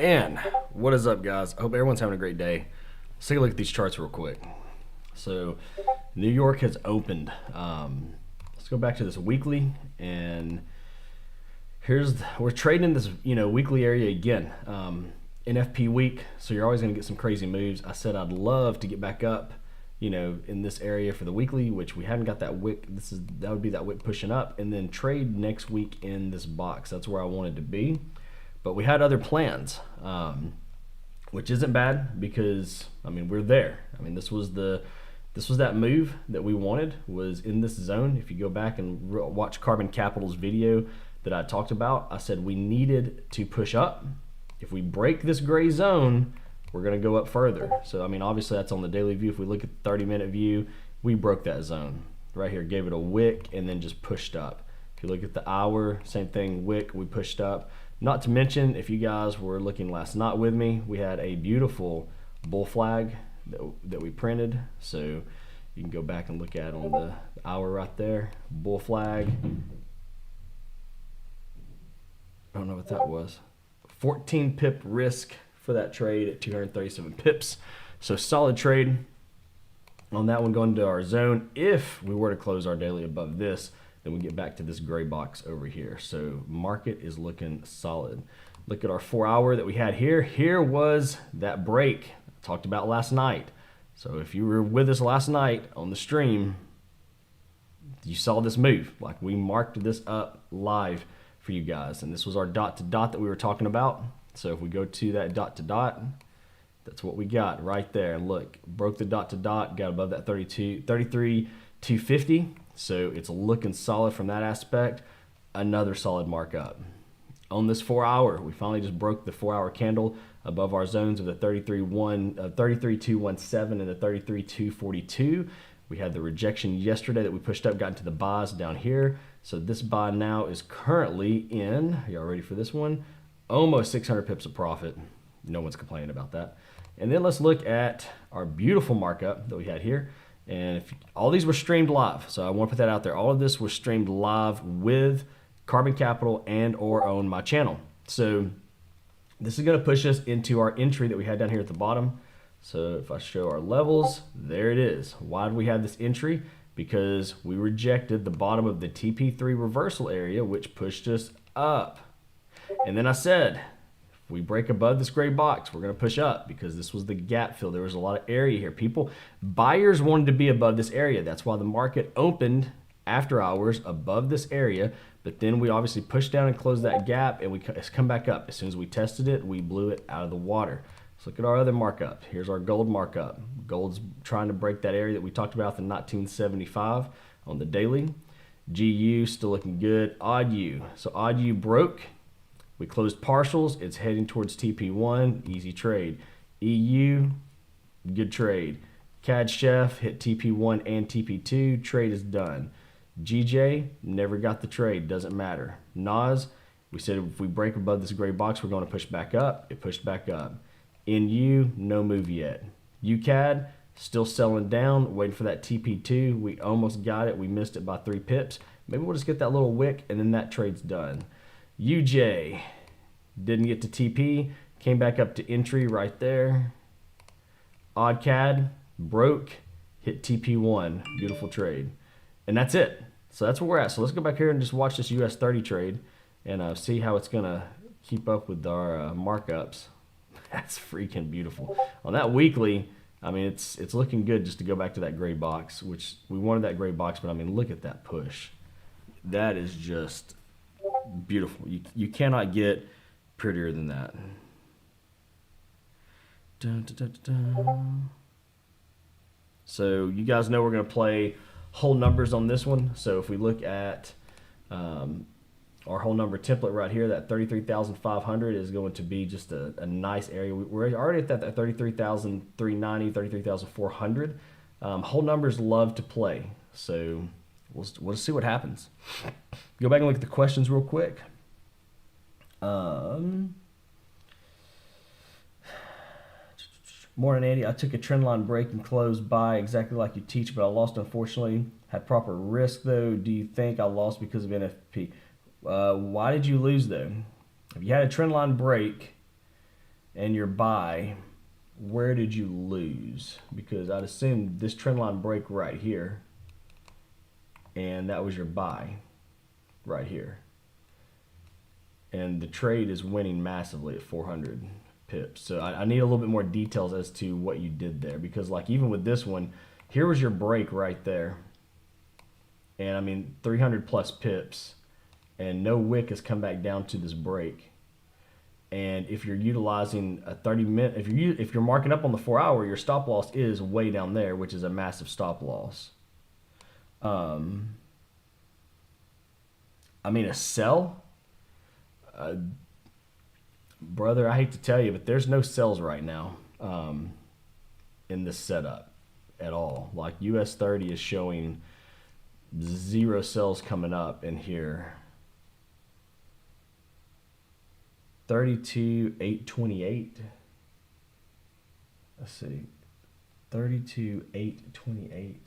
And what is up, guys? I hope everyone's having a great day. Let's take a look at these charts real quick. So, New York has opened. Let's go back to this weekly, and we're trading in this weekly area again. NFP week, so you're always going to get some crazy moves. I said I'd love to get back up, in this area for the weekly, which we haven't got that wick. That would be that wick pushing up, and then trade next week in this box. That's where I wanted to be. But we had other plans, which isn't bad because we're there. This was that move that we wanted, was in this zone. If you go back and watch Carbon Capital's video that I talked about, I said we needed to push up. If we break this gray zone, we're going to go up further. So obviously that's on the daily view. If we look at the 30-minute view, we broke that zone right here, gave it a wick, and then just pushed up. If you look at the hour, same thing, wick, we pushed up. Not to mention, if you guys were looking last night with me, we had a beautiful bull flag that we printed. So you can go back and look at on the hour right there, bull flag. I don't know what that was. 14 pip risk for that trade at 237 pips. So solid trade on that one, going to our zone. If we were to close our daily above this, then we get back to this gray box over here. So market is looking solid. Look at our 4 hour that we had here. Here was that break I talked about last night. So if you were with us last night on the stream, you saw this move. Like, we marked this up live for you guys. And this was our dot to dot that we were talking about. So if we go to that dot to dot, that's what we got right there. And look, broke the dot to dot, got above that 33,250. So it's looking solid from that aspect. Another solid markup. On this 4 hour, we finally just broke the 4 hour candle above our zones of the 33,217 and the 33,242. We had the rejection yesterday that we pushed up, got into the buys down here. So this buy now is currently in, y'all ready for this one? Almost 600 pips of profit. No one's complaining about that. And then let's look at our beautiful markup that we had here. And all these were streamed live, so I want to put that out there. All of this was streamed live with Carbon Capital and or on my channel. So this is going to push us into our entry that we had down here at the bottom. So if I show our levels, there it is. Why did we have this entry? Because we rejected the bottom of the TP3 reversal area, which pushed us up. And then I said, if we break above this gray box, we're going to push up because this was the gap fill. There was a lot of area here. Buyers wanted to be above this area. That's why the market opened after hours above this area. But then we obviously pushed down and closed that gap, and it's come back up. As soon as we tested it, we blew it out of the water. Let's look at our other markup. Here's our gold markup. Gold's trying to break that area that we talked about, the 1975 on the daily. GU still looking good. Odd U. So odd U broke. We closed partials. It's heading towards TP1. Easy trade. EU, good trade. CAD Chef hit TP1 and TP2. Trade is done. GJ, never got the trade. Doesn't matter. NAS, we said if we break above this gray box, we're going to push back up. It pushed back up. NU, no move yet. UCAD, still selling down, waiting for that TP2. We almost got it. We missed it by 3 pips. Maybe we'll just get that little wick, and then that trade's done. UJ, didn't get to TP, came back up to entry right there. OddCAD, broke, hit TP1, beautiful trade. And that's it. So that's where we're at. So let's go back here and just watch this US 30 trade and see how it's gonna keep up with our markups. That's freaking beautiful. On that weekly, it's looking good just to go back to that gray box, which we wanted that gray box, but look at that push. That is just beautiful. You cannot get prettier than that. Dun, dun, dun, dun. So you guys know we're going to play whole numbers on this one. So if we look at our whole number template right here, that 33,500 is going to be just a nice area. We're already at that 33,390, 33,400. Whole numbers love to play. So we'll see what happens. Go back and look at the questions real quick. Morning, Andy. I took a trend line break and closed by exactly like you teach, but I lost, unfortunately. Had proper risk, though. Do you think I lost because of NFP? Why did you lose, though? If you had a trend line break, and your buy, where did you lose? Because I'd assume this trend line break right here, and that was your buy right here. And the trade is winning massively at 400 pips. So I need a little bit more details as to what you did there, because like even with this one, here was your break right there. And I mean 300 plus pips, and no wick has come back down to this break. And if you're utilizing a 30-minute, if you're marking up on the 4 hour, your stop loss is way down there, which is a massive stop loss. I mean, a sell, brother, I hate to tell you, but there's no sells right now in this setup at all. Like US 30 is showing 0 sells coming up in here. 32,828. Let's see. 32,828.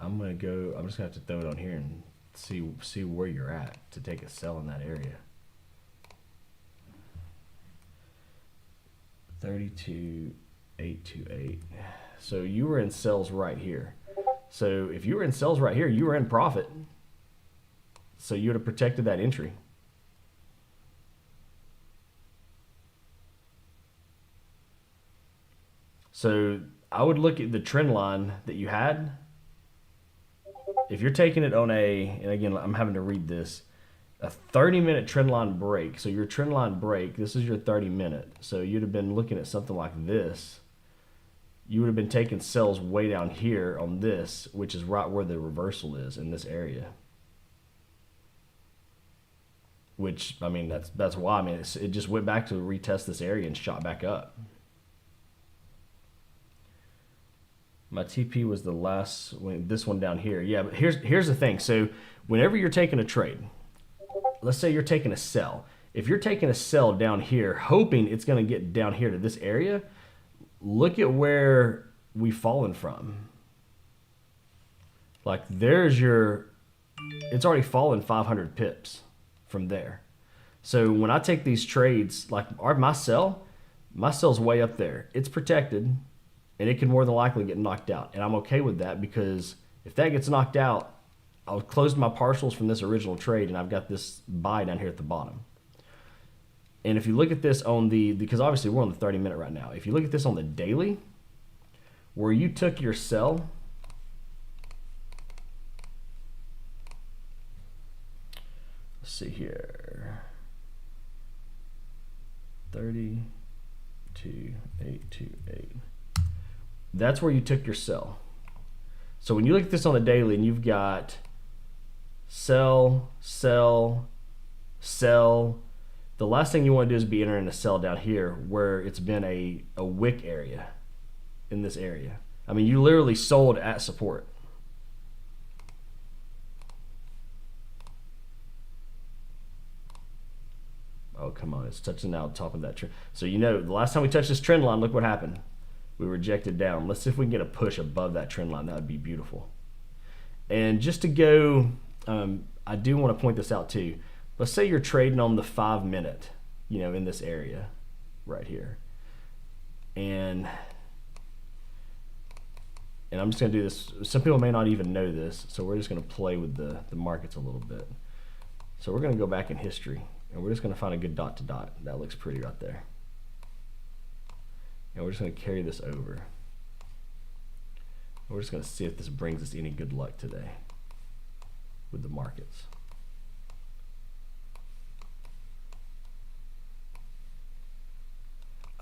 I'm just gonna have to throw it on here and see where you're at to take a sell in that area. 32,828. So you were in sells right here. So if you were in sells right here, you were in profit. So you would have protected that entry. So I would look at the trend line that you had. If you're taking it on and again, I'm having to read this, a 30-minute trend line break. So your trend line break, this is your 30-minute. So you'd have been looking at something like this. You would have been taking sells way down here on this, which is right where the reversal is in this area. Which, I mean, that's why. I mean, it just went back to retest this area and shot back up. My TP was the last one, this one down here. Yeah, but here's the thing. So whenever you're taking a trade, let's say you're taking a sell. If you're taking a sell down here, hoping it's going to get down here to this area, look at where we've fallen from. Like there's it's already fallen 500 pips from there. So when I take these trades, like my sell's way up there. It's protected, and it can more than likely get knocked out. And I'm okay with that, because if that gets knocked out, I'll close my partials from this original trade, and I've got this buy down here at the bottom. And if you look at this on because obviously we're on the 30-minute right now. If you look at this on the daily, where you took your sell, let's see here, 32,828. That's where you took your sell. So when you look at this on the daily and you've got sell, sell, sell, the last thing you want to do is be entering a sell down here where it's been a wick area in this area. I mean, you literally sold at support. Oh, come on, it's touching now top of that trend. So the last time we touched this trend line, look what happened. We rejected down. Let's see if we can get a push above that trend line. That would be beautiful. And just to go, I do want to point this out too. Let's say you're trading on the 5-minute, in this area right here. And I'm just going to do this. Some people may not even know this, so we're just going to play with the markets a little bit. So we're going to go back in history, and we're just going to find a good dot to dot. That looks pretty right there. And we're just going to carry this over. We're just going to see if this brings us any good luck today with the markets.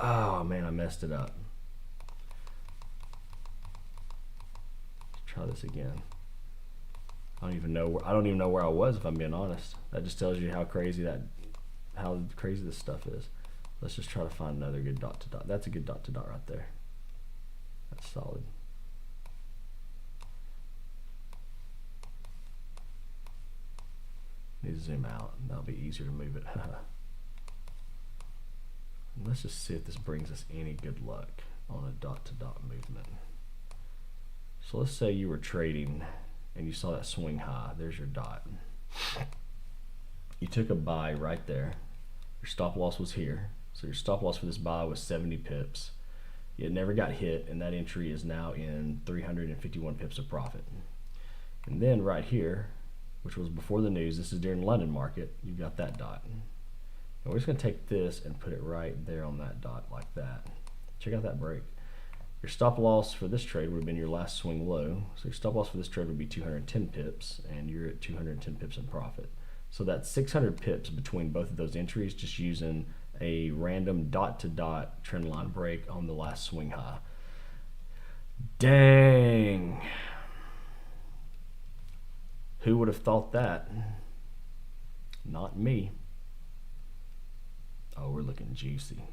Oh man, I messed it up. Let's try this again. I don't even know where I was, if I'm being honest. That just tells you how crazy this stuff is. Let's just try to find another good dot to dot. That's a good dot to dot right there. That's solid. Need to zoom out. That'll be easier to move it. Let's just see if this brings us any good luck on a dot to dot movement. So let's say you were trading and you saw that swing high. There's your dot. You took a buy right there. Your stop loss was here. So your stop loss for this buy was 70 pips. It never got hit, and that entry is now in 351 pips of profit. And then right here, which was before the news, this is during London market, you've got that dot. And we're just going to take this and put it right there on that dot like that. Check out that break. Your stop loss for this trade would have been your last swing low. So your stop loss for this trade would be 210 pips, and you're at 210 pips in profit. So that's 600 pips between both of those entries, just using a random dot-to-dot trend line break on the last swing high. Dang. Who would have thought that? Not me. Oh, we're looking juicy.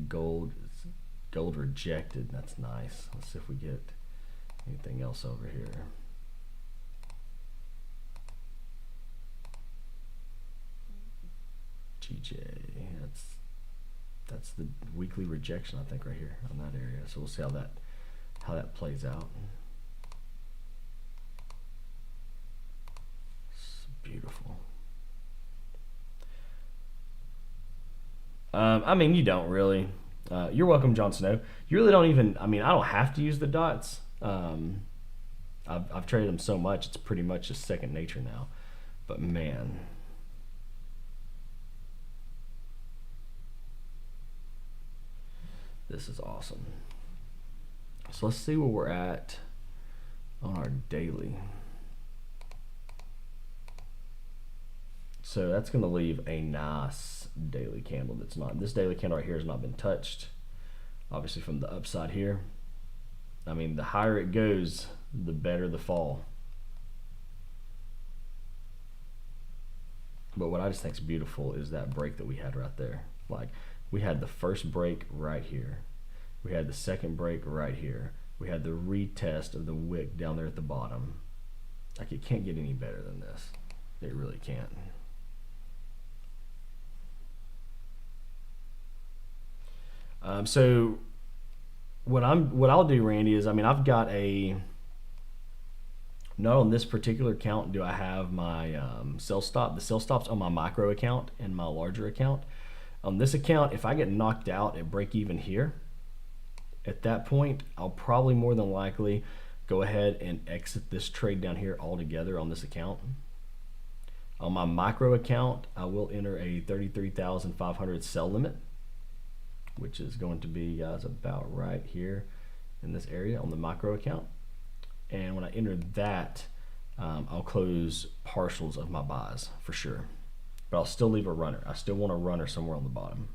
Gold rejected. That's nice. Let's see if we get anything else over here. GJ. That's the weekly rejection, I think, right here on that area. So we'll see how that plays out. It's beautiful. I mean, you don't really. You're welcome, Jon Snow. You really don't even. I mean, I don't have to use the dots. I've traded them so much; it's pretty much just second nature now. But man, this is awesome. So let's see where we're at on our daily. So that's going to leave a nice daily candle. That's not, this daily candle right here has not been touched. Obviously from the upside here. I mean, the higher it goes, the better the fall. But what I just think is beautiful is that break that we had right there. Like, we had the first break right here. We had the second break right here. We had the retest of the wick down there at the bottom. Like, it can't get any better than this. It really can't. So what I'll do, Randy, is, I mean, I've got not on this particular account do I have my sell stop. The sell stop's on my micro account and my larger account. On this account, if I get knocked out at break even here, at that point, I'll probably more than likely go ahead and exit this trade down here altogether on this account. On my micro account, I will enter a 33,500 sell limit, which is going to be, guys, about right here in this area on the micro account. And when I enter that, I'll close partials of my buys for sure. But I'll still leave a runner. I still want a runner somewhere on the bottom.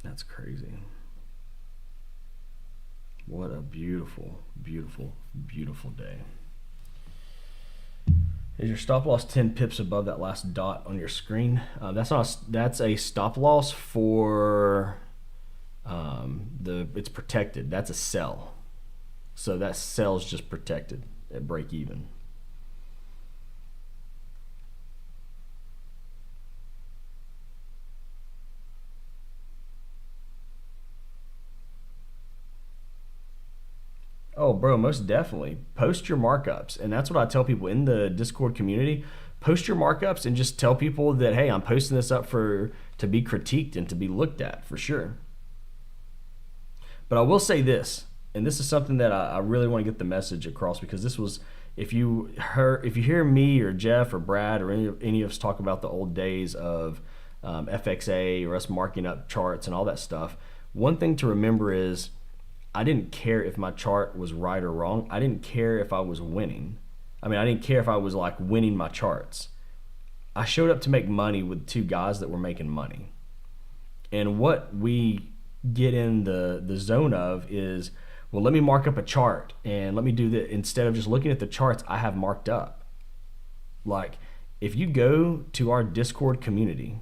That's crazy. What a beautiful, beautiful, beautiful day. Is your stop loss 10 pips above that last dot on your screen? That's a stop loss for it's protected. That's a sell. So that sell's just protected at break even. Oh, bro, most definitely. Post your markups. And that's what I tell people in the Discord community. Post your markups and just tell people that, hey, I'm posting this up to be critiqued and to be looked at for sure. But I will say this, and this is something that I really want to get the message across, because this was, if you hear me or Jeff or Brad or any of us talk about the old days of FXA or us marking up charts and all that stuff, one thing to remember is, I didn't care if my chart was right or wrong. I didn't care if I was winning. I mean, I didn't care if I was like winning my charts. I showed up to make money with two guys that were making money. And what we get in the zone of is, well, let me mark up a chart and let me do that. Instead of just looking at the charts I have marked up. Like, if you go to our Discord community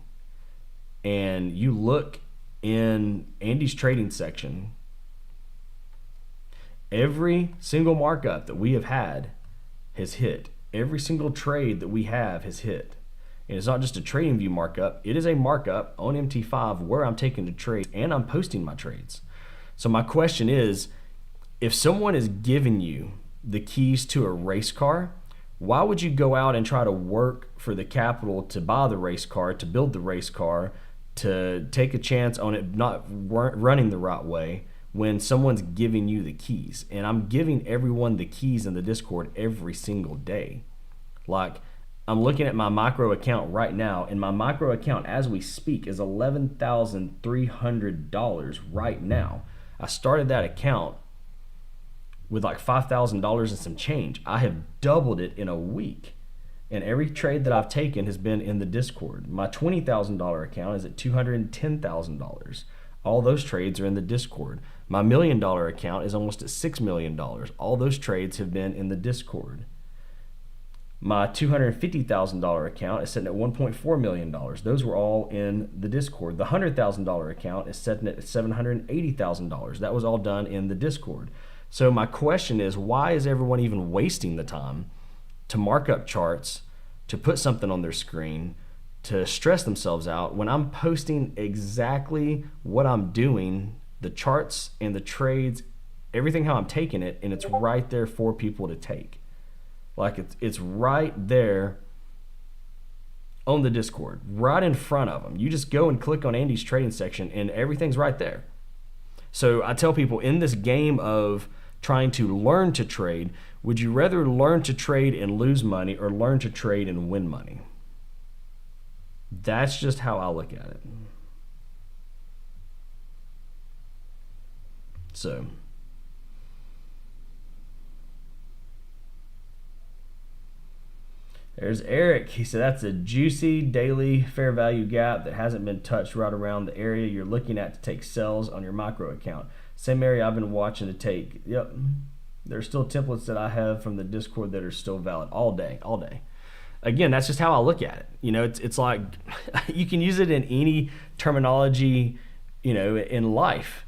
and you look in Andy's trading section, every single markup that we have had has hit. Every single trade that we have has hit. And it's not just a TradingView markup, it is a markup on MT5 where I'm taking the trade and I'm posting my trades. So my question is, if someone is giving you the keys to a race car, why would you go out and try to work for the capital to buy the race car, to build the race car, to take a chance on it not running the right way when someone's giving you the keys? And I'm giving everyone the keys in the Discord every single day. Like, I'm looking at my micro account right now, and my micro account as we speak is $11,300 right now. I started that account with like $5,000 and some change. I have doubled it in a week. And every trade that I've taken has been in the Discord. My $20,000 account is at $210,000. All those trades are in the Discord. My $1 million account is almost at $6 million. All those trades have been in the Discord. My $250,000 account is sitting at $1.4 million. Those were all in the Discord. The $100,000 account is sitting at $780,000. That was all done in the Discord. So my question is, why is everyone even wasting the time to mark up charts, to put something on their screen, to stress themselves out when I'm posting exactly what I'm doing, the charts and the trades, everything how I'm taking it, and it's right there for people to take. Like, it's right there on the Discord, right in front of them. You just go and click on Andy's trading section and everything's right there. So I tell people, in this game of trying to learn to trade, would you rather learn to trade and lose money or learn to trade and win money? That's just how I look at it. So there's Eric. He said that's a juicy daily fair value gap that hasn't been touched right around the area you're looking at to take sells on your micro account. Same area I've been watching to take. Yep. There's still templates that I have from the Discord that are still valid all day. Again, that's just how I look at it. You know, it's like you can use it in any terminology, you know, in life.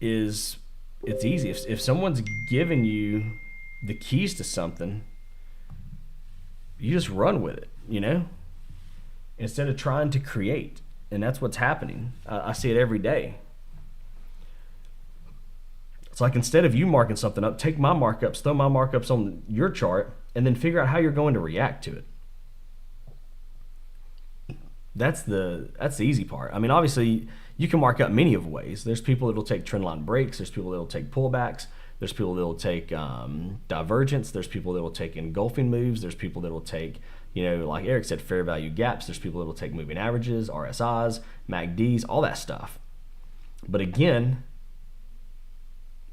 It's easy. If someone's giving you the keys to something, you just run with it, you know, instead of trying to create. And that's what's happening. I see it every day. It's like, instead of you marking something up, take my markups, throw my markups on your chart, and then figure out how you're going to react to it. That's the easy part. I mean, obviously, you can mark up many of ways. There's people that will take trendline breaks. There's people that will take pullbacks. There's people that will take divergence. There's people that will take engulfing moves. There's people that will take, you know, like Eric said, fair value gaps. There's people that will take moving averages, RSIs, MACDs, all that stuff. But again,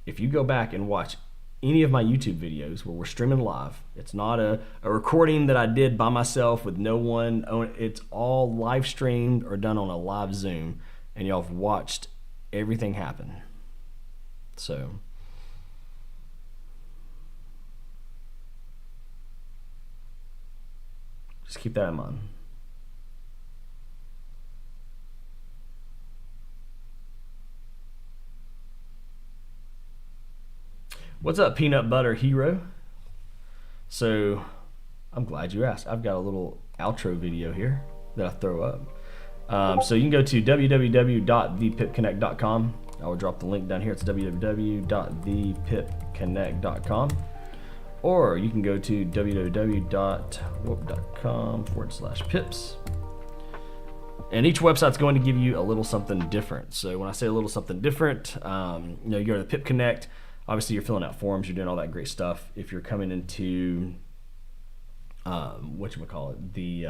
if you go back and watch any of my YouTube videos where we're streaming live, it's not a recording that I did by myself with no one. It's all live streamed or done on a live Zoom, and y'all have watched everything happen. So just keep that in mind. What's up, Peanut Butter Hero? So I'm glad you asked. I've got a little outro video here that I throw up. So you can go to www.thepipconnect.com. I will drop the link down here. It's www.thepipconnect.com. Or you can go to www.whoop.com/pips. And each website's going to give you a little something different. So when I say a little something different, you know, you go to the Pip Connect. Obviously, you're filling out forms. You're doing all that great stuff. If you're coming into, whatchamacallit, the,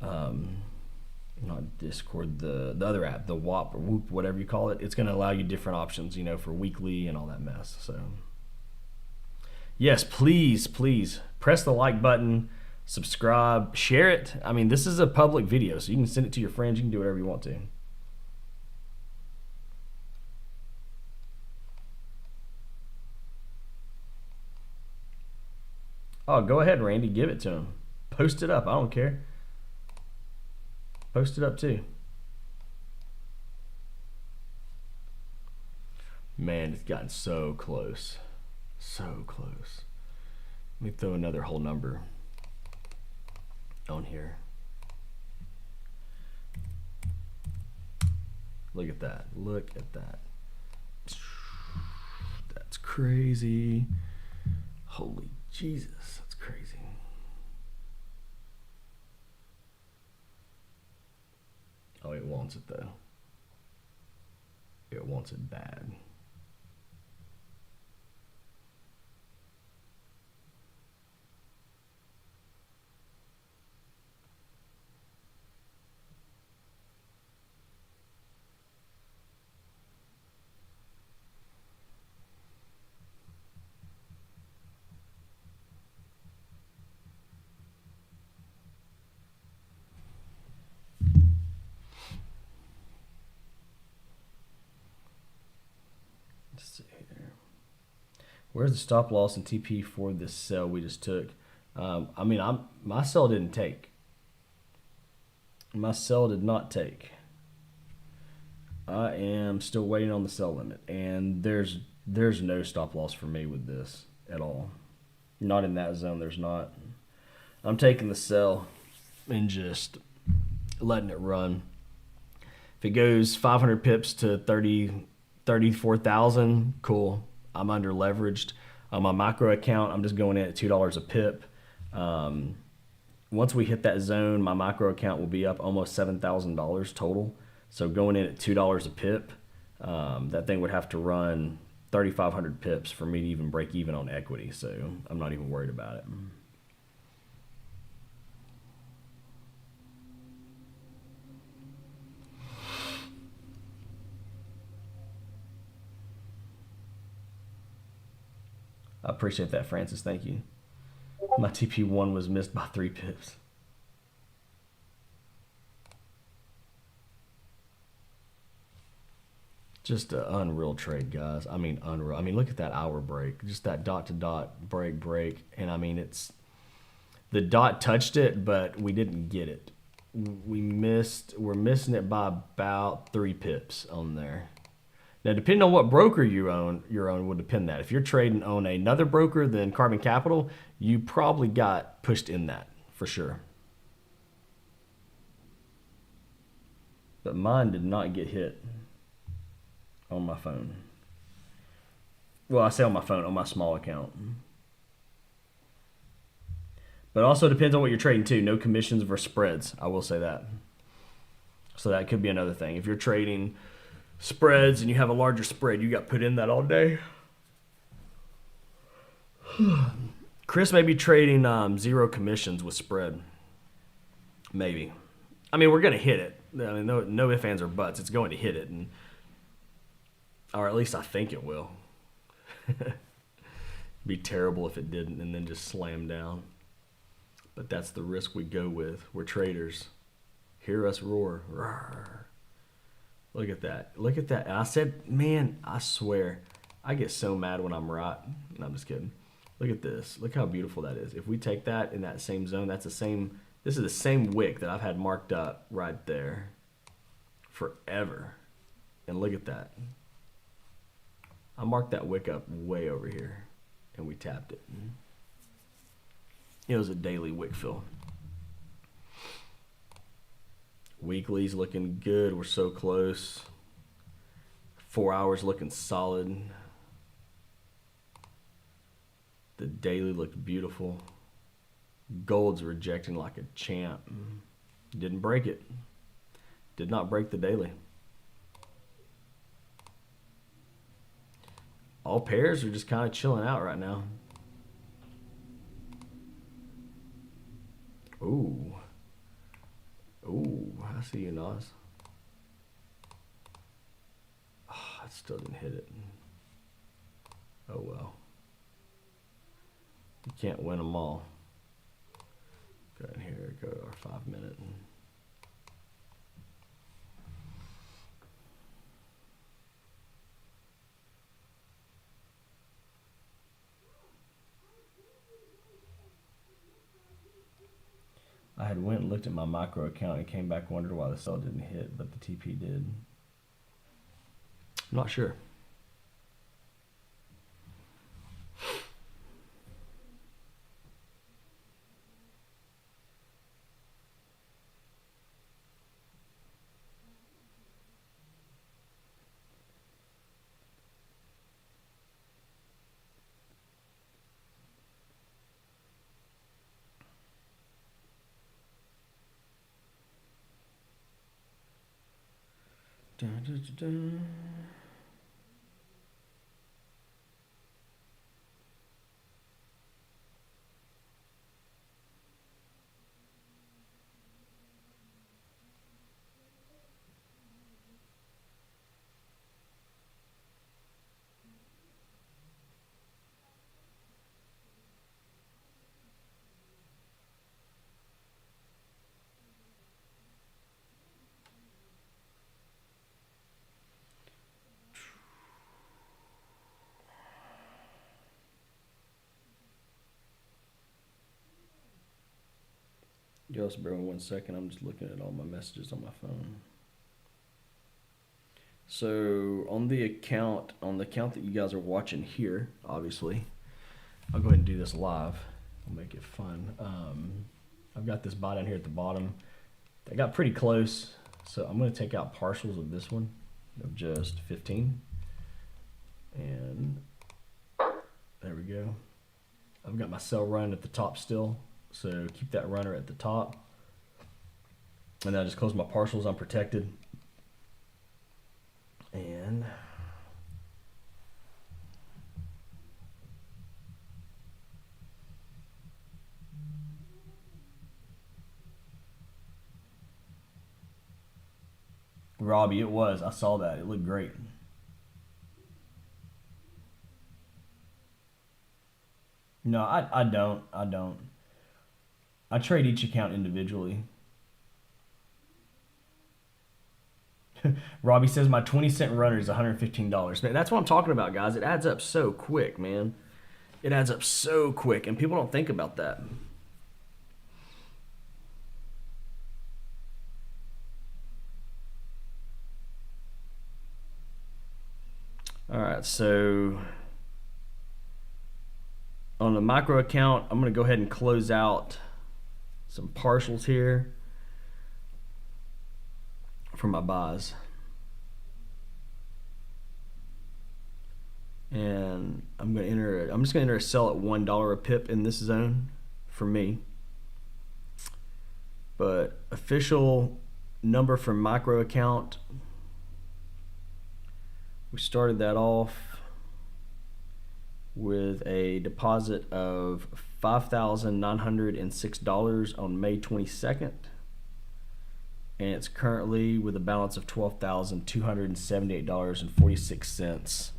not Discord, the other app, the WAP or Whoop, whatever you call it, it's going to allow you different options, you know, for weekly and all that mess. So, yes, please press the like button, subscribe, share it. I mean, this is a public video, so you can send it to your friends. You can do whatever you want to. Oh, go ahead, Randy. Give it to him. Post it up. I don't care. Post it up too. Man, it's gotten so close. So close. Let me throw another whole number on here. Look at that. Look at that. That's crazy. Holy Jesus, that's crazy. Oh, it wants it though. It wants it bad. Let's see here. Where's the stop loss and TP for this sell we just took? I mean, my sell didn't take. My sell did not take. I am still waiting on the sell limit, and there's no stop loss for me with this at all. Not in that zone. There's not. I'm taking the sell and just letting it run. If it goes 500 pips to 34,000, cool. I'm under leveraged. On my micro account, I'm just going in at $2 a pip. Once we hit that zone, my micro account will be up almost $7,000 total. So going in at $2 a pip, that thing would have to run 3,500 pips for me to even break even on equity. So I'm not even worried about it. I appreciate that, Francis. Thank you. My TP1 was missed by 3 pips. Just an unreal trade, guys. I mean, unreal. I mean, look at that hour break. Just that dot-to-dot break. And, I mean, it's... The dot touched it, but we didn't get it. We're missing it by about 3 pips on there. Now, depending on what broker you own will depend that. If you're trading on another broker than Carbon Capital, you probably got pushed in that for sure. But mine did not get hit on my phone. Well, I say on my phone, on my small account. But it also depends on what you're trading too. No commissions versus spreads. I will say that. So that could be another thing. If you're trading spreads and you have a larger spread, you got put in that all day. Chris may be trading 0 commissions with spread. Maybe. I mean, we're going to hit it. I mean, no ifs, ands, or buts. It's going to hit it. Or at least I think it will. It'd be terrible if it didn't and then just slam down. But that's the risk we go with. We're traders. Hear us roar. Roar. Look at that. Look at that. And I said, man, I swear, I get so mad when I'm right. No, I'm just kidding. Look at this. Look how beautiful that is. If we take that in that same zone, that's the same. This is the same wick that I've had marked up right there forever. And look at that. I marked that wick up way over here, and we tapped it. It was a daily wick fill. Weekly's looking good. We're so close. 4 hours looking solid. The daily looked beautiful. Gold's rejecting like a champ. Didn't break it. Did not break the daily. All pairs are just kind of chilling out right now. Ooh. Ooh, I see you, Nas. Oh, I still didn't hit it. Oh, well. You can't win them all. Go in here, go to our 5 minute. I had went and looked at my micro account and came back, wondered why the sell didn't hit, but the TP did. I'm not sure. Dun, dun, dun, dun. Just bear with me 1 second. I'm just looking at all my messages on my phone. So on the account that you guys are watching here, obviously, I'll go ahead and do this live. I'll make it fun. I've got this buy down here at the bottom. They got pretty close, so I'm going to take out partials of this one of just 15, and there we go. I've got my sell run at the top still, so keep that runner at the top, and then I just close my partials unprotected. And Robbie, it was. I saw that. It looked great. No, I don't. I trade each account individually. Robbie says my 20-cent runner is $115. Man, that's what I'm talking about, guys. It adds up so quick, man. It adds up so quick, and people don't think about that. All right, so on the micro account, I'm going to go ahead and close out some partials here for my buys. And I'm just going to enter a sell at $1 a pip in this zone for me. But official number for micro account, we started that off with a deposit of $5,906 on May 22nd. And it's currently with a balance of $12,278.46.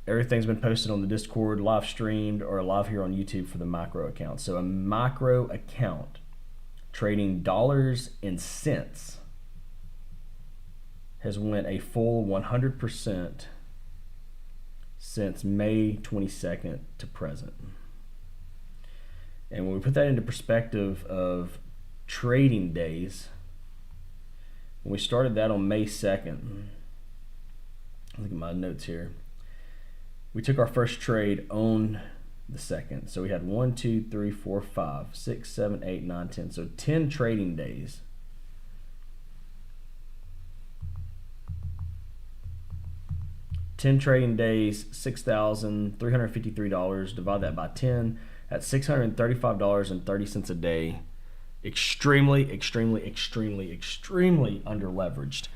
Everything's been posted on the Discord, live streamed, or live here on YouTube for the micro account. So a micro account trading dollars and cents has went a full 100% since May 22nd to present. And when we put that into perspective of trading days, when we started that on May 2nd, look at my notes here. We took our first trade on the 2nd. So we had 1, 2, 3, 4, 5, 6, 7, 8, 9, 10. So 10 trading days. $6,353. Divide that by 10. That's $635.30 a day. Extremely under leveraged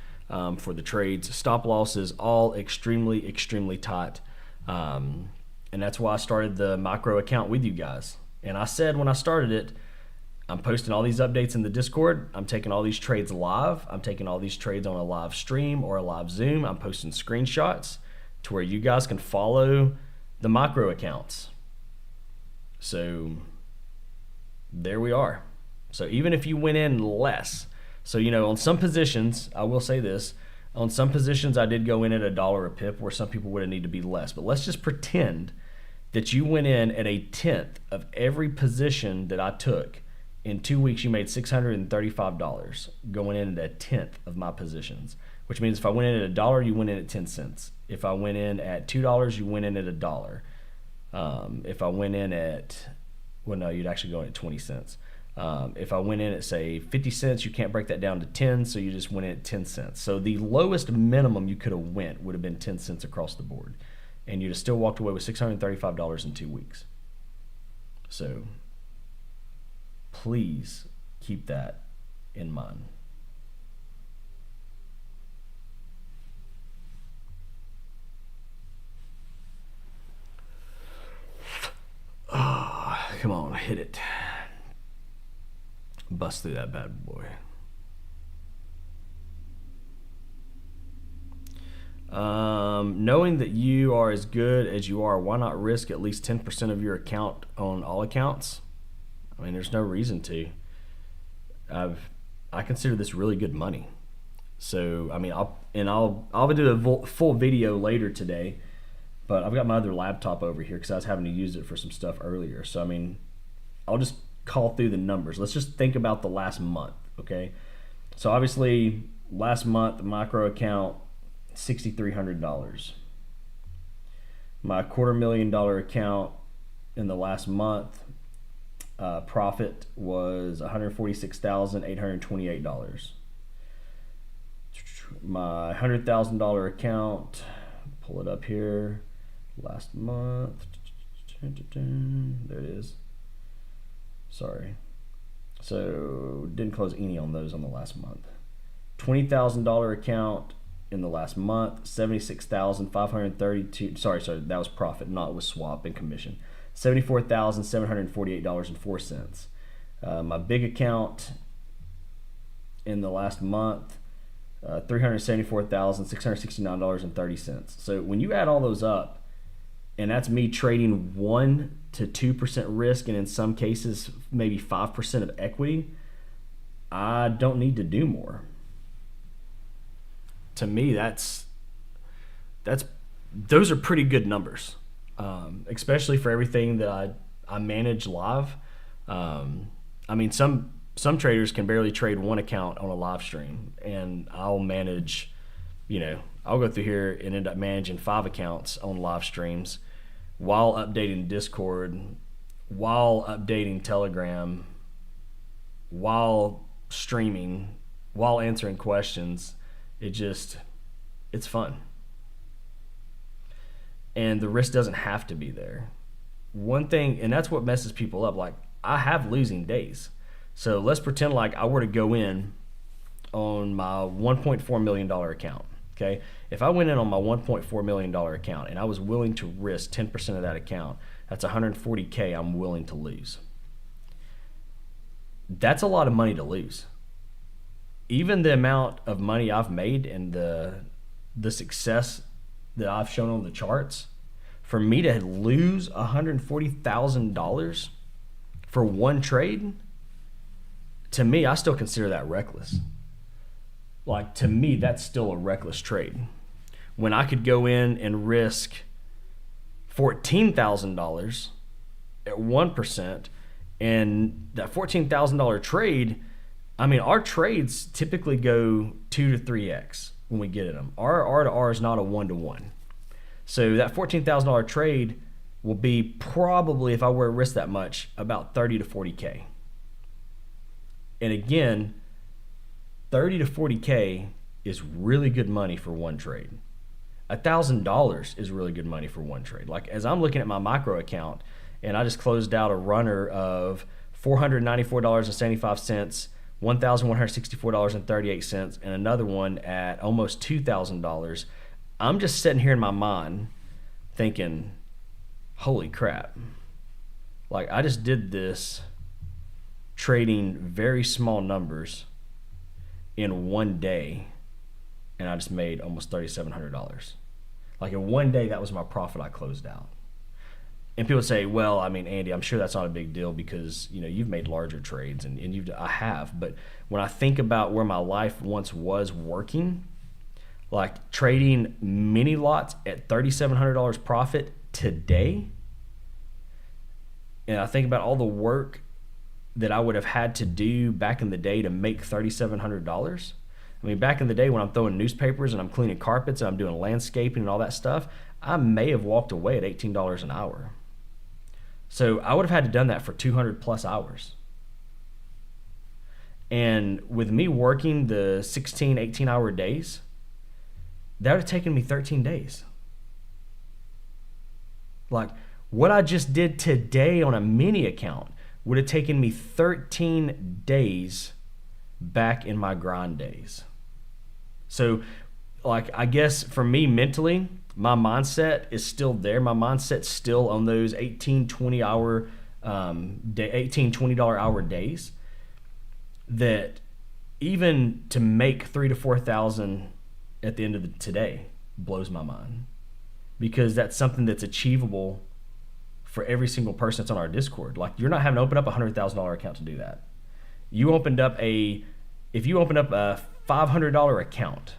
for the trades. Stop losses all extremely tight. And that's why I started the micro account with you guys. And I said when I started it, I'm posting all these updates in the Discord. I'm taking all these trades live. I'm taking all these trades on a live stream or a live Zoom. I'm posting screenshots to where you guys can follow the micro accounts. So there we are. So even if you went in less, so on some positions, I will say this, on some positions I did go in at $1 a pip where some people would have needed to be less. But let's just pretend that you went in at a tenth of every position that I took. In 2 weeks, you made $635 going in at a tenth of my positions, which means if I went in at $1, you went in at 10 cents. If I went in at $2, you went in at $1. If I went in at, well, no, you'd actually go in at 20 cents. If I went in at, say, 50 cents, you can't break that down to 10, so you just went in at 10 cents. So the lowest minimum you could have went would have been 10 cents across the board, and you'd have still walked away with $635 in 2 weeks. So please keep that in mind. Oh, come on, hit it. Bust through that bad boy. Knowing that you are as good as you are, why not risk at least 10% of your account on all accounts? I mean, there's no reason to. I consider this really good money. So, I mean, I'll do a full video later today, but I've got my other laptop over here because I was having to use it for some stuff earlier. So, I mean, I'll just call through the numbers. Let's just think about the last month, okay? So, obviously, last month, micro account, $6,300. My $250,000 account in the last month, profit was $146,828. My $100,000 account, pull it up here, last month, there it is. Sorry. So didn't close any on those on the last month. $20,000 account in the last month, $76,532. Sorry, that was profit, not with swap and commission. $74,748.04. My big account in the last month, $374,669.30. So when you add all those up, and that's me trading 1 to 2% risk, and in some cases maybe 5% of equity, I don't need to do more. To me, those are pretty good numbers, especially for everything that I manage live. I mean, some traders can barely trade one account on a live stream, and I'll manage, I'll go through here and end up managing 5 accounts on live streams while updating Discord, while updating Telegram, while streaming, while answering questions. It's fun. And the risk doesn't have to be there. One thing, and that's what messes people up, like I have losing days. So let's pretend like I were to go in on my $1.4 million account, okay? If I went in on my $1.4 million account and I was willing to risk 10% of that account, that's $140K I'm willing to lose. That's a lot of money to lose. Even the amount of money I've made and the success that I've shown on the charts, for me to lose $140,000 for one trade, to me, I still consider that reckless. Like, to me, that's still a reckless trade. When I could go in and risk $14,000 at 1%, and that $14,000 trade, I mean, our trades typically go 2 to 3x when we get at them. Our R to R is not a 1-to-1. So that $14,000 trade will be probably, if I were to risk that much, about 30 to 40K. And again, 30 to 40K is really good money for one trade. $1,000 is really good money for one trade. Like, as I'm looking at my micro account, and I just closed out a runner of $494.75, $1,164.38, and another one at almost $2,000. I'm just sitting here in my mind thinking, holy crap. Like, I just did this trading very small numbers in one day, and I just made almost $3,700. Like, in one day, that was my profit I closed out. And people say, well, I mean, Andy, I'm sure that's not a big deal because, you've made larger trades, and I have. But when I think about where my life once was working, like trading mini lots at $3,700 profit today, and I think about all the work that I would have had to do back in the day to make $3,700. I mean, back in the day when I'm throwing newspapers and I'm cleaning carpets and I'm doing landscaping and all that stuff, I may have walked away at $18 an hour. So I would have had to done that for 200 plus hours. And with me working the 16, 18-hour days, that would have taken me 13 days. Like, what I just did today on a mini account would have taken me 13 days back in my grind days. So, like, I guess for me mentally, my mindset is still there. My mindset's still on those 18, 20 hour, $20 hour days. That even to make 3,000 to 4,000 at the end of today blows my mind, because that's something that's achievable for every single person that's on our Discord. Like, you're not having to open up a $100,000 account to do that. If you opened up a $500 account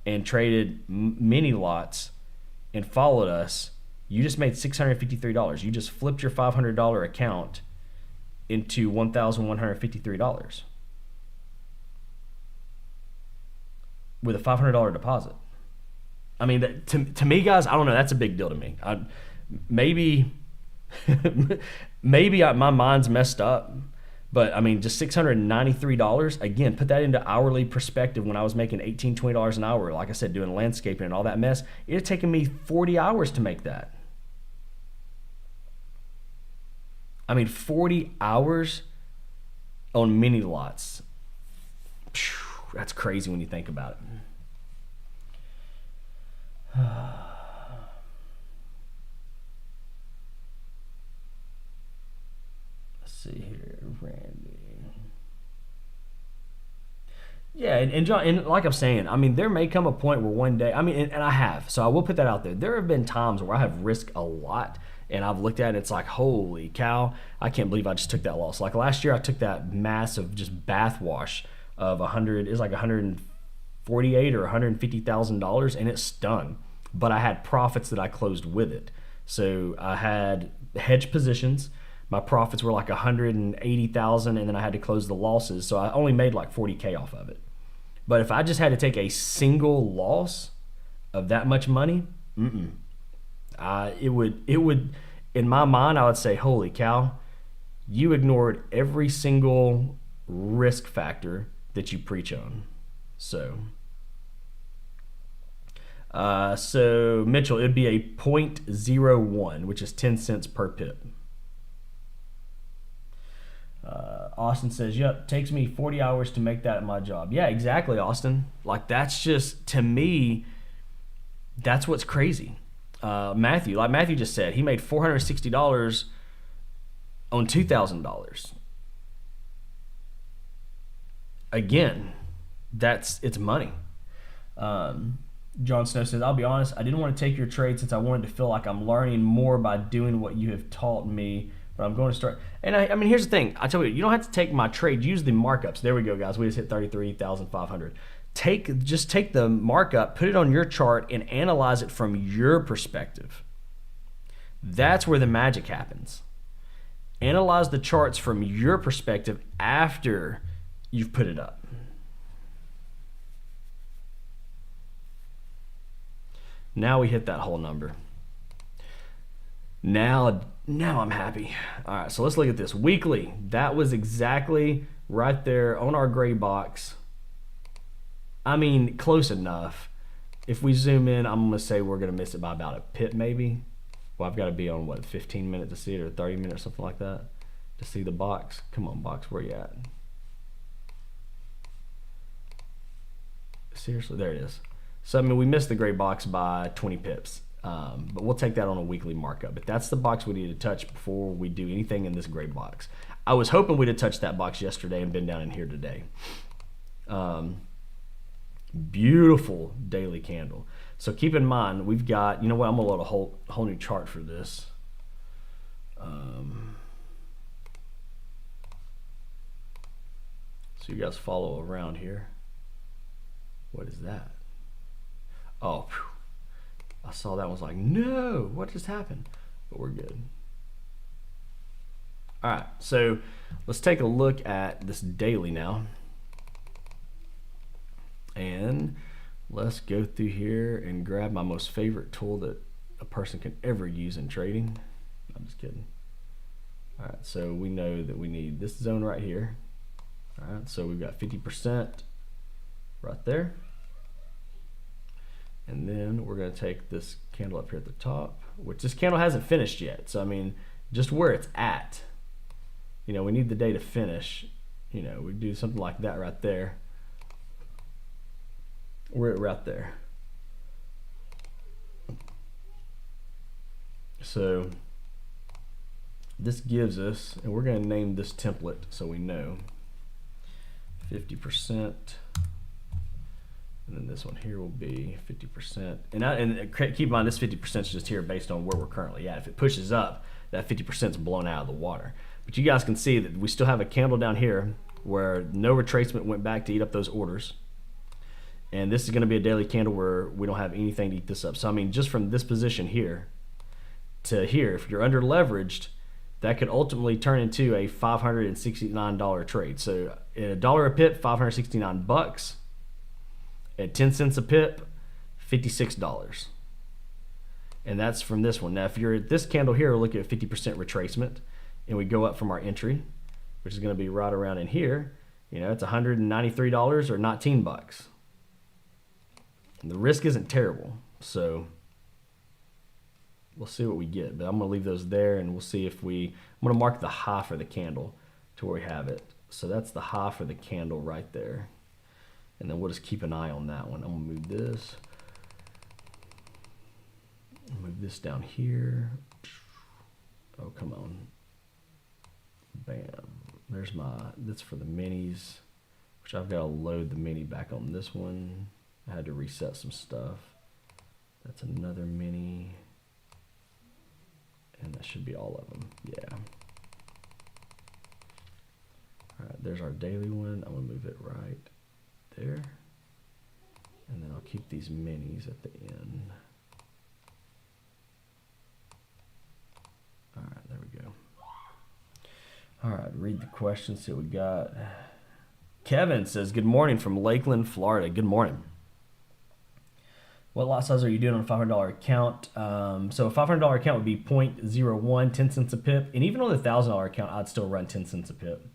and traded mini lots and followed us, you just made $653. You just flipped your $500 account into $1,153 with a $500 deposit. I mean, to me, guys, I don't know. That's a big deal to me. Maybe my mind's messed up, but I mean, just $693. Again, put that into hourly perspective. When I was making $18, $20 an hour, like I said, doing landscaping and all that mess, it had taken me 40 hours to make that. I mean, 40 hours on mini lots. That's crazy when you think about it. Let's see here, Randy. Yeah, and John, and like I'm saying, I mean, there may come a point where one day, I mean, and I have, so I will put that out there. There have been times where I have risked a lot, and I've looked at it, it's like, holy cow, I can't believe I just took that loss. Like last year, I took that massive just bath wash of $148,000 or $150,000, and it stung. But I had profits that I closed with it. So I had hedge positions. My profits were like $180,000, and then I had to close the losses. So I only made like $40K off of it. But if I just had to take a single loss of that much money, it would, in my mind, I would say, holy cow, you ignored every single risk factor that you preach on. So Mitchell, it'd be a 0.01, which is 10 cents per pip. Austin says, yep, takes me 40 hours to make that at my job. Yeah, exactly, Austin. Like, that's just, to me, that's what's crazy. Matthew, like Matthew just said, he made $460 on $2,000. Again, it's money. John Snow says, I'll be honest, I didn't want to take your trade since I wanted to feel like I'm learning more by doing what you have taught me, but I'm going to start. And I mean, here's the thing. I tell you don't have to take my trade. Use the markups. There we go, guys. We just hit 33,500. Just take the markup, put it on your chart, and analyze it from your perspective. That's where the magic happens. Analyze the charts from your perspective after you've put it up. Now we hit that whole number. Now I'm happy. All right, so let's look at this. Weekly, that was exactly right there on our gray box. I mean, close enough. If we zoom in, I'm going to say we're going to miss it by about a pip maybe. Well, I've got to be on, 15 minutes to see it, or 30 minutes, something like that, to see the box. Come on, box, where you at? Seriously, there it is. So, I mean, we missed the gray box by 20 pips. But we'll take that on a weekly markup. But that's the box we need to touch before we do anything in this gray box. I was hoping we'd have touched that box yesterday and been down in here today. Beautiful daily candle. So keep in mind, we've got, you know what, I'm going to load a whole new chart for this. So you guys follow around here. What is that? Oh, phew. I saw that, was like, no, what just happened? But we're good. All right, so let's take a look at this daily now. And let's go through here and grab my most favorite tool that a person can ever use in trading. I'm just kidding. All right, so we know that we need this zone right here. All right, so we've got 50% right there. And then we're gonna take this candle up here at the top, which this candle hasn't finished yet. So I mean, just where it's at, you know, we need the day to finish. You know, we do something like that right there. We're right there. So this gives us, and we're going to name this template so we know, 50%, and then this one here will be 50%. And keep in mind, this 50% is just here based on where we're currently at. If it pushes up, that 50% is blown out of the water. But you guys can see that we still have a candle down here where no retracement went back to eat up those orders. And this is going to be a daily candle where we don't have anything to eat this up. So I mean, just from this position here to here, if you're under leveraged, that could ultimately turn into a $569 trade. So at $1 a pip, 569 bucks. At 10 cents a pip, $56. And that's from this one. Now, if you're at this candle here, we're looking at 50% retracement, and we go up from our entry, which is going to be right around in here. You know, it's $193 or 19 bucks. And the risk isn't terrible, so we'll see what we get. But I'm going to leave those there, and we'll see if I'm going to mark the high for the candle to where we have it. So that's the high for the candle right there. And then we'll just keep an eye on that one. I'm going to move this. Move this down here. Oh, come on. Bam. There's that's for the minis, which I've got to load the mini back on this one. I had to reset some stuff. That's another mini. And that should be all of them. Yeah. All right, there's our daily one. I'm going to move it right there. And then I'll keep these minis at the end. All right, there we go. All right, read the questions, see what we got. Kevin says, good morning from Lakeland, Florida. Good morning. What lot size are you doing on a $500 account? So a $500 account would be 0.01, 10 cents a pip. And even on the $1,000 account, I'd still run 10 cents a pip.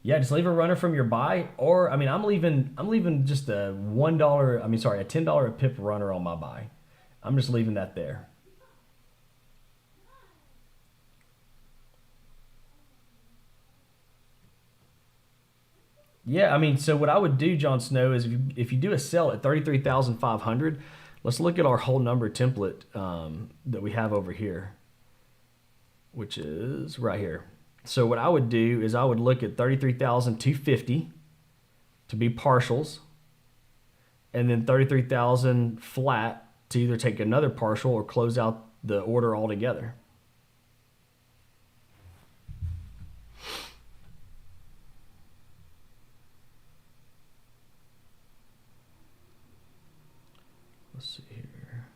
Yeah, just leave a runner from your buy. Or, I mean, I'm leaving just a $10 a pip runner on my buy. I'm just leaving that there. Yeah, I mean, so what I would do, Jon Snow, is if you do a sell at 33,500, let's look at our whole number template that we have over here, which is right here. So what I would do is I would look at 33,250 to be partials, and then 33,000 flat to either take another partial or close out the order altogether. Let's see here.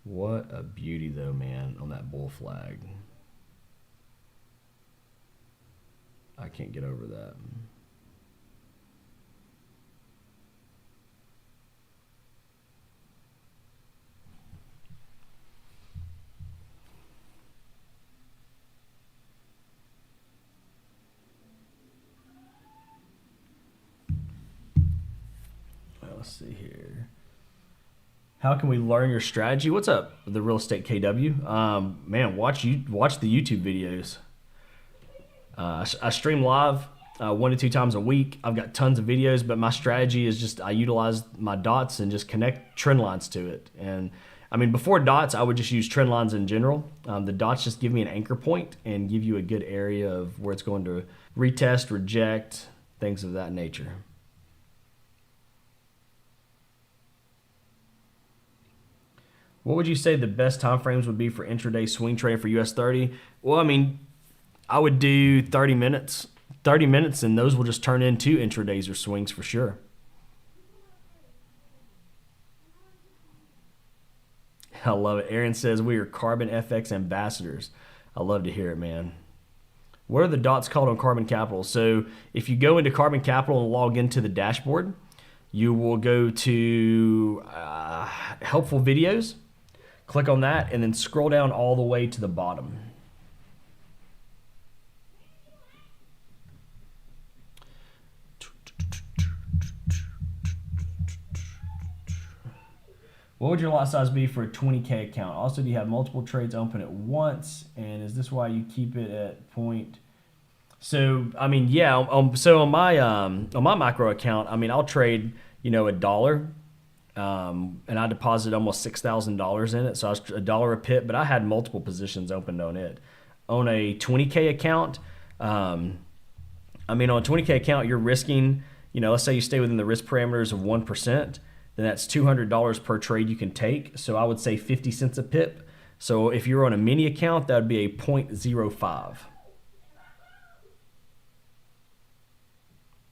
What a beauty though, man, on that bull flag. I can't get over that. Let's see here. How can we learn your strategy? What's up, the Real Estate KW? Man, watch the YouTube videos. I stream live 1 to 2 times a week. I've got tons of videos, but my strategy is just I utilize my dots and just connect trend lines to it. And I mean, before dots, I would just use trend lines in general. The dots just give me an anchor point and give you a good area of where it's going to retest, reject, things of that nature. What would you say the best time frames would be for intraday swing trading for US 30? Well, I mean, I would do 30 minutes. 30 minutes, and those will just turn into intradays or swings for sure. I love it. Aaron says we are Carbon FX ambassadors. I love to hear it, man. What are the dots called on Carbon Capital? So if you go into Carbon Capital and log into the dashboard, you will go to helpful videos, click on that, and then scroll down all the way to the bottom. What would your lot size be for a 20K account? Also, do you have multiple trades open at once? And is this why you keep it at point? So, I mean, yeah. So on my micro account, I mean, I'll trade, $1, and I deposit almost $6,000 in it. So I was $1 a pip, but I had multiple positions opened on it. On a 20K account, on a 20K account, you're risking, let's say you stay within the risk parameters of 1%. Then that's $200 per trade you can take. So I would say 50 cents a pip. So if you're on a mini account, that would be a 0.05.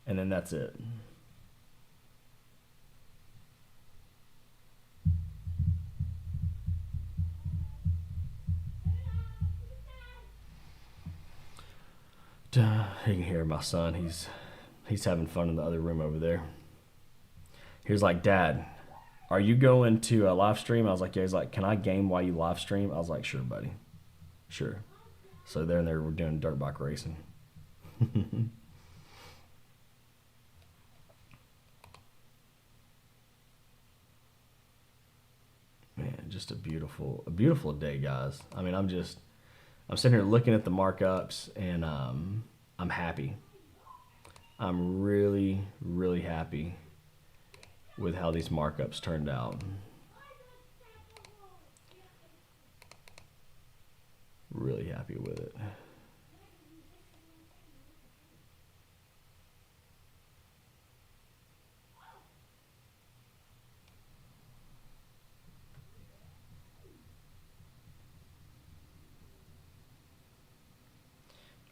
And then that's it. You can hear my son. He's having fun in the other room over there. He was like, Dad, are you going to a live stream? I was like, yeah. He's like, can I game while you live stream? I was like, sure, buddy. Sure. So there and there, we're doing dirt bike racing. Man, just a beautiful day, guys. I mean, I'm sitting here looking at the markups, and I'm happy. I'm really, really happy with how these markups turned out. Really happy with it.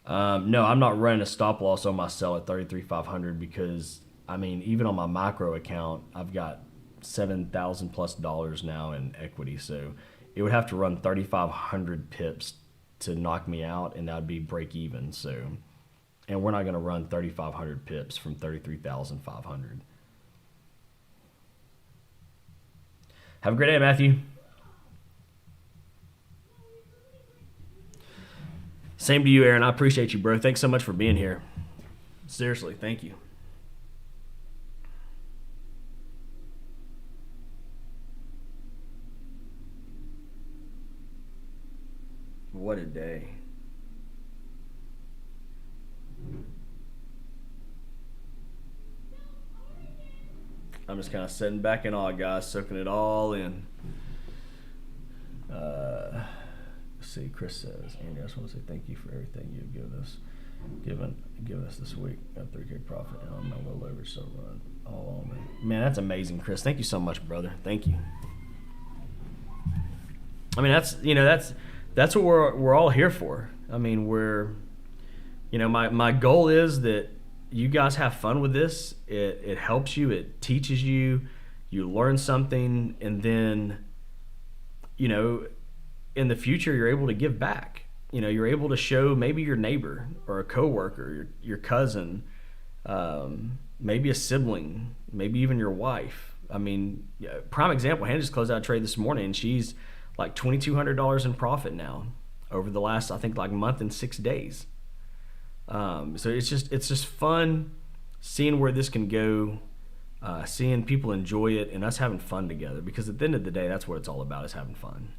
No, I'm not running a stop loss on my sell at 33,500 because even on my micro account, I've got $7,000 plus now in equity. So it would have to run 3,500 pips to knock me out, and that would be break even. So, and we're not going to run 3,500 pips from 33,500. Have a great day, Matthew. Same to you, Aaron. I appreciate you, bro. Thanks so much for being here. Seriously, thank you. What a day. I'm just kind of sitting back in awe, guys, soaking it all in. Let's see, Chris says, Andy, I just want to say thank you for everything you've given us this week. Got 3K profit and I'm low leverage, so run all on me. Man, that's amazing, Chris. Thank you so much, brother. Thank you. I mean, that's what we're all here for. I mean, my goal is that you guys have fun with this. It helps you. It teaches you. You learn something, and then, in the future, you're able to give back. You're able to show maybe your neighbor or a coworker, your cousin, maybe a sibling, maybe even your wife. I mean, prime example, Hannah just closed out a trade this morning, and she's like $2,200 in profit now over the last, I think, like month and 6 days. So it's just fun seeing where this can go, seeing people enjoy it, and us having fun together. Because at the end of the day, that's what it's all about, is having fun.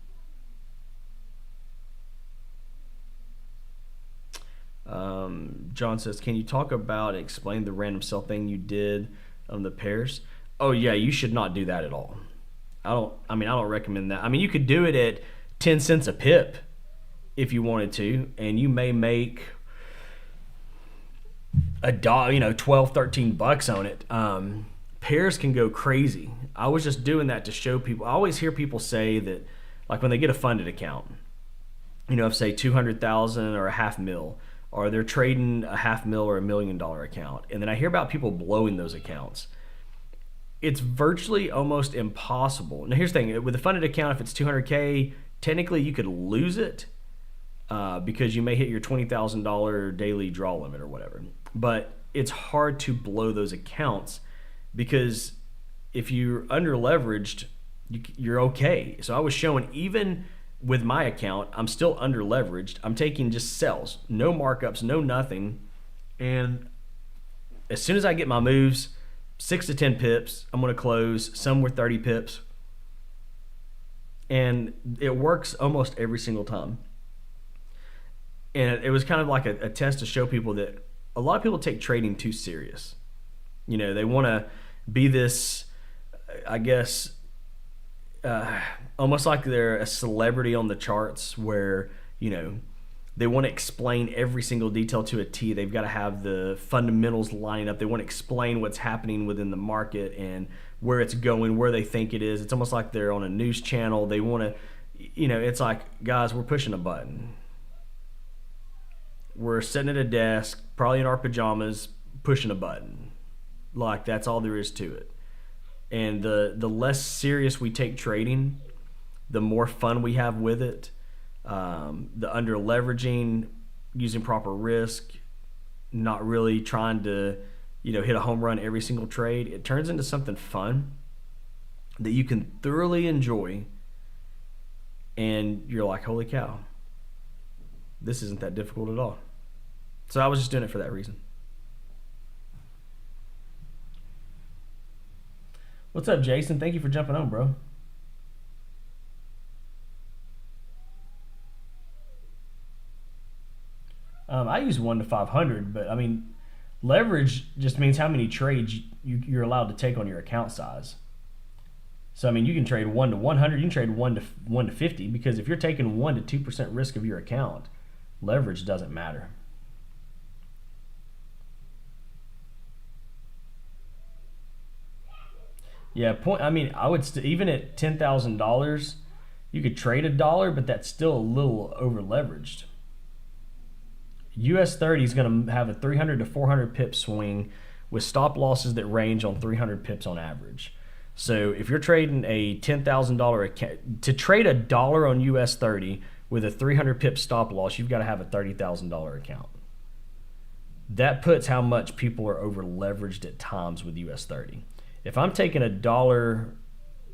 John says, can you talk about, explain the random sell thing you did on the pairs? Oh yeah, you should not do that at all. I don't recommend that. You could do it at 10 cents a pip if you wanted to, and you may make $12-13 on it. Pairs can go crazy. I was just doing that to show people. I always hear people say that, like when they get a funded account, if say 200,000 or a $500,000, or they're trading a $500,000 or $1 million account, and then I hear about people blowing those accounts. it's virtually almost impossible. Now, here's the thing: with a funded account, if it's 200K, technically you could lose it because you may hit your $20,000 daily draw limit or whatever. But it's hard to blow those accounts because if you're under leveraged, you're okay. So I was showing even with my account, I'm still under leveraged. I'm taking just sells, no markups, no nothing. And as soon as I get my moves, 6 to 10 pips, I'm going to close. Some were 30 pips. And it works almost every single time. And it was kind of like a test to show people that a lot of people take trading too serious. You know, they want to be this, I guess, almost like they're a celebrity on the charts where, you know, they want to explain every single detail to a T. They've got to have the fundamentals line up. They want to explain what's happening within the market and where it's going, where they think it is. It's almost like they're on a news channel. They want to, you know, it's like, guys, we're pushing a button. We're sitting at a desk, probably in our pajamas, pushing a button. Like, that's all there is to it. And the less serious we take trading, the more fun we have with it. The under leveraging, using proper risk, not really trying to, you know, hit a home run every single trade. It turns into something fun that you can thoroughly enjoy. And you're like, holy cow, this isn't that difficult at all. So I was just doing it for that reason. What's up, Jason? Thank you for jumping on, bro. I use 1 to 500, but I mean, leverage just means how many trades you're allowed to take on your account size. So I mean, you can trade 1 to 100, you can trade 1 to 50, because if you're taking 1 to 2% risk of your account, leverage doesn't matter. Yeah, I mean, I would even at $10,000, you could trade $1, but that's still a little over leveraged. US 30 is going to have a 300 to 400 pip swing with stop losses that range on 300 pips on average. So if you're trading a $10,000 account, to trade $1 on US 30 with a 300 pip stop loss, you've got to have a $30,000 account. That puts how much people are over leveraged at times with US 30. If I'm taking $1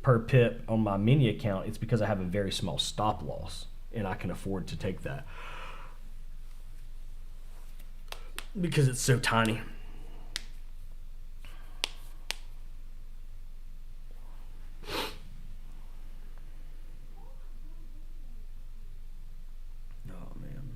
per pip on my mini account, it's because I have a very small stop loss and I can afford to take that because it's so tiny. Oh, man.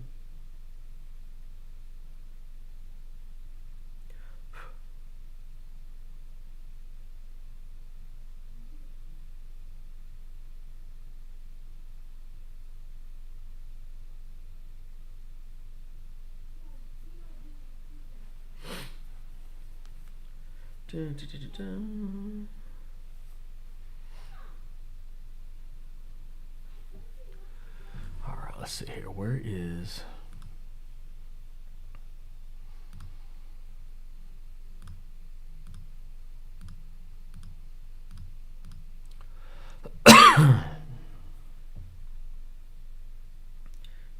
Dun, dun, dun, dun. All right, let's see here. Where is...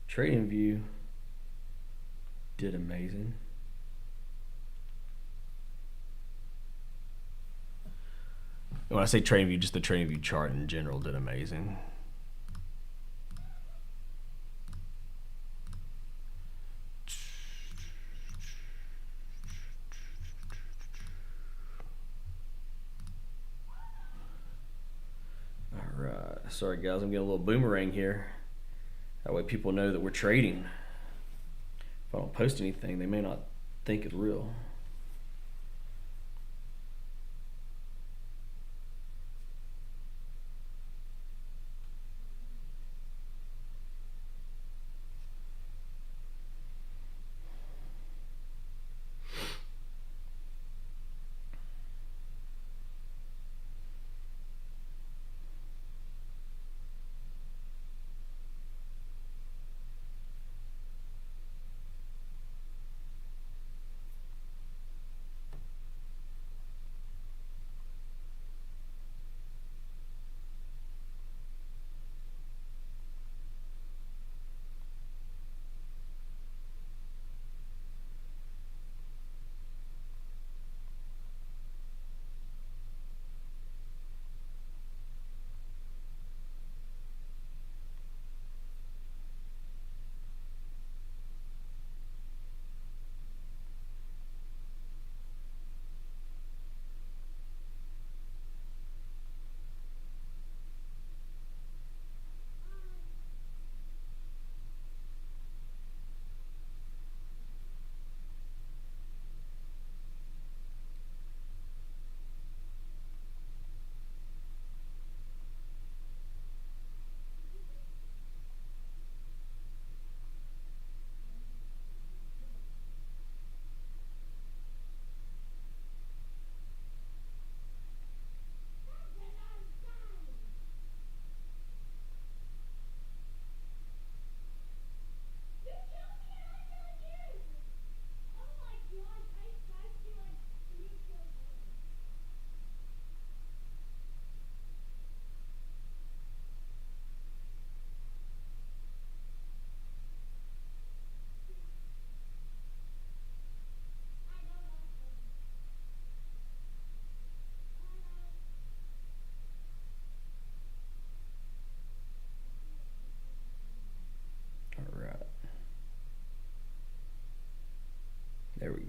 TradingView did amazing. When I say TradingView, just the TradingView chart in general did amazing. All right. Sorry, guys. I'm getting a little boomerang here. That way people know that we're trading. If I don't post anything, they may not think it's real.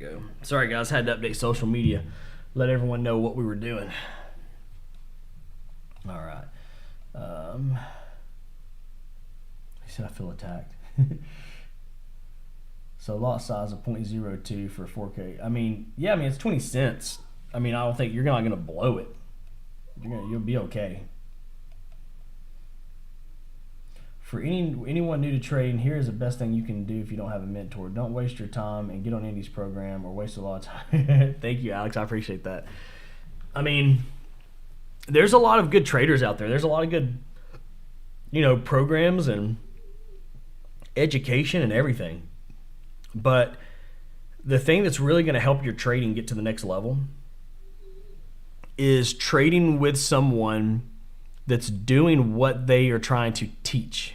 go. Sorry guys, had to update social media, let everyone know what we were doing. All right. He said I feel attacked. So lot size of 0.02 for 4K. I mean, yeah, it's 20 cents. I don't think you're not going to blow it. You'll be okay. For anyone new to trading, here is the best thing you can do if you don't have a mentor. Don't waste your time and get on Andy's program or waste a lot of time. Thank you, Alex. I appreciate that. There's a lot of good traders out there. There's a lot of good, programs and education and everything. But the thing that's really going to help your trading get to the next level is trading with someone that's doing what they are trying to teach.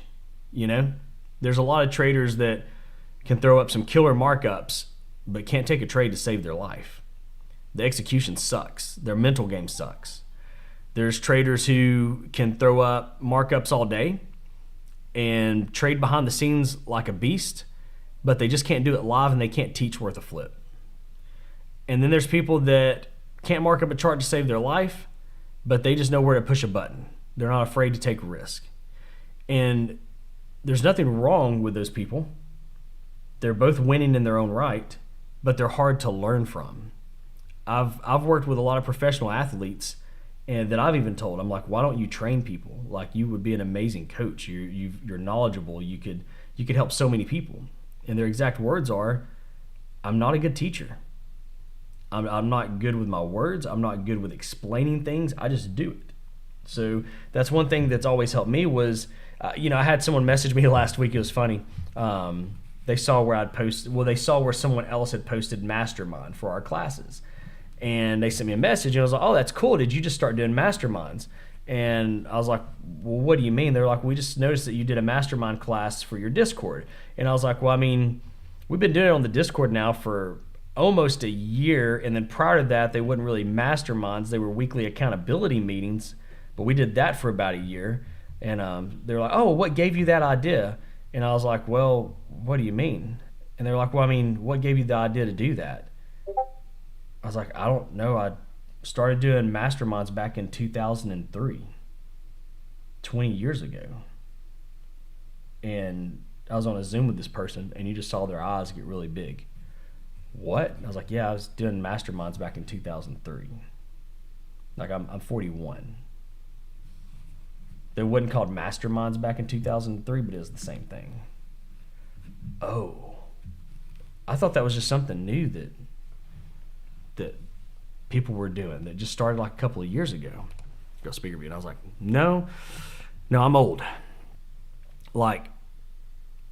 There's a lot of traders that can throw up some killer markups but can't take a trade to save their life. The execution sucks. Their mental game sucks. There's traders who can throw up markups all day and trade behind the scenes like a beast, but they just can't do it live and they can't teach worth a flip. And then there's people that can't mark up a chart to save their life, but they just know where to push a button. They're not afraid to take a risk. And there's nothing wrong with those people. They're both winning in their own right, but they're hard to learn from. I've worked with a lot of professional athletes and that I've even told, I'm like, why don't you train people? Like, you would be an amazing coach. You're knowledgeable. You could help so many people. And their exact words are, I'm not a good teacher. I'm not good with my words. I'm not good with explaining things. I just do it. So that's one thing that's always helped me was, I had someone message me last week. It was funny. They saw where they saw where someone else had posted Mastermind for our classes. And they sent me a message and I was like, oh, that's cool. Did you just start doing masterminds? And I was like, well, what do you mean? They're like, we just noticed that you did a mastermind class for your Discord. And I was like, well, we've been doing it on the Discord now for almost a year. And then prior to that, they weren't really masterminds. They were weekly accountability meetings. But we did that for about a year. And they're like, oh, what gave you that idea? And I was like, well, what do you mean? And they're like, well, what gave you the idea to do that? I was like, I don't know. I started doing masterminds back in 2003, 20 years ago. And I was on a Zoom with this person, and you just saw their eyes get really big. What? I was like, yeah, I was doing masterminds back in 2003. Like, I'm 41. They wasn't called masterminds back in 2003, but it was the same thing. Oh. I thought that was just something new that people were doing that just started like a couple of years ago. Go speaker view. And I was like, no, I'm old. Like,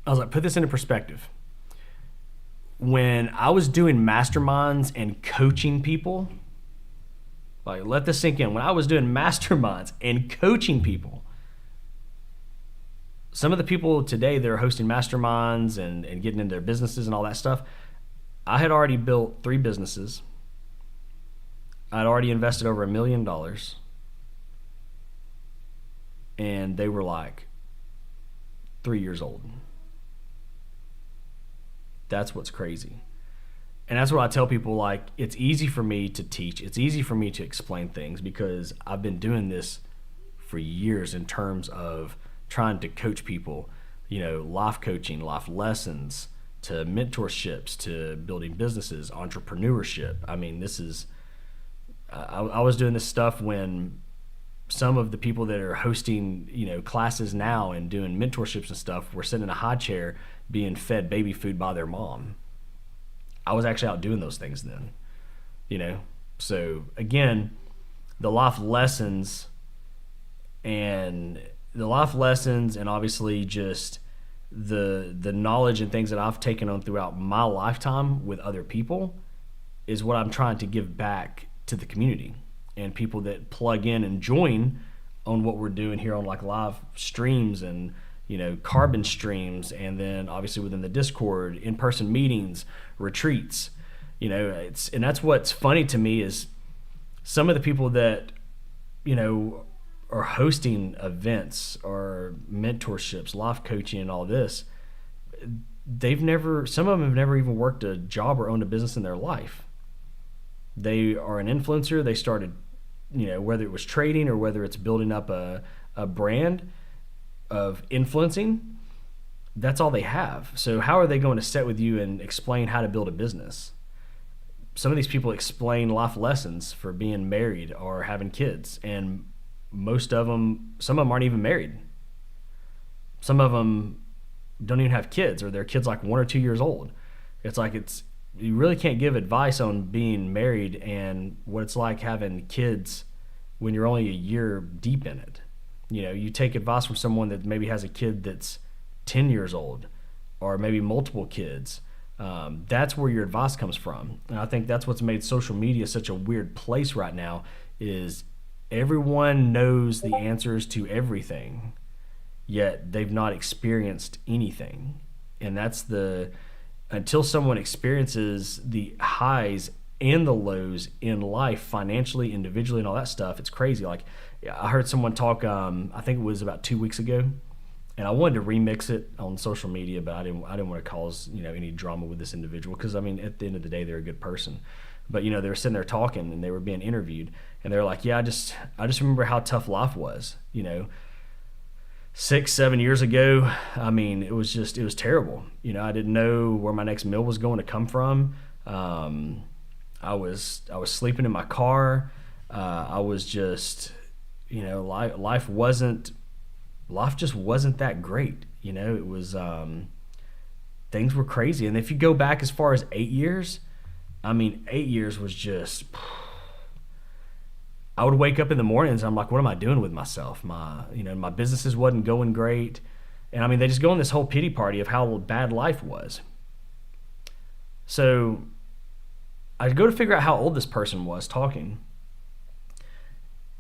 I was like, put this into perspective. When I was doing masterminds and coaching people, like, let this sink in. When I was doing masterminds and coaching people, some of the people today that are hosting masterminds and getting into their businesses and all that stuff, I had already built 3 businesses. I'd already invested over $1 million. And they were like 3 years old. That's what's crazy. And that's what I tell people, like, it's easy for me to teach. It's easy for me to explain things because I've been doing this for years in terms of trying to coach people, life coaching, life lessons, to mentorships, to building businesses, entrepreneurship. This is, I was doing this stuff when some of the people that are hosting, classes now and doing mentorships and stuff were sitting in a high chair being fed baby food by their mom. I was actually out doing those things then, So again, the life lessons and obviously just the knowledge and things that I've taken on throughout my lifetime with other people is what I'm trying to give back to the community and people that plug in and join on what we're doing here on like live streams and carbon streams, and then obviously within the Discord, in-person meetings, retreats. And that's what's funny to me is some of the people that are hosting events or mentorships, life coaching and all this, some of them have never even worked a job or owned a business in their life. They are an influencer. They started, whether it was trading or whether it's building up a brand of influencing, that's all they have. So how are they going to sit with you and explain how to build a business? Some of these people explain life lessons for being married or having kids, and some of them aren't even married. Some of them don't even have kids, or their kids like 1 or 2 years old. You really can't give advice on being married and what it's like having kids when you're only a year deep in it. You take advice from someone that maybe has a kid that's 10 years old, or maybe multiple kids. That's where your advice comes from. And I think that's what's made social media such a weird place right now, is everyone knows the answers to everything, yet they've not experienced anything. And until someone experiences the highs and the lows in life, financially, individually, and all that stuff, it's crazy. Like, I heard someone talk, I think it was about 2 weeks ago, and I wanted to remix it on social media, but I didn't want to cause any drama with this individual, because at the end of the day, they're a good person. But they were sitting there talking, and they were being interviewed, and they were like, "Yeah, I just remember how tough life was. 6-7 years ago. It was terrible. I didn't know where my next meal was going to come from. I was sleeping in my car. I was just, life just wasn't that great. It was, things were crazy. And if you go back as far as 8 years, 8 years was just, I would wake up in the mornings and I'm like, what am I doing with myself? My businesses wasn't going great. And they just go on this whole pity party of how bad life was. So I go to figure out how old this person was talking.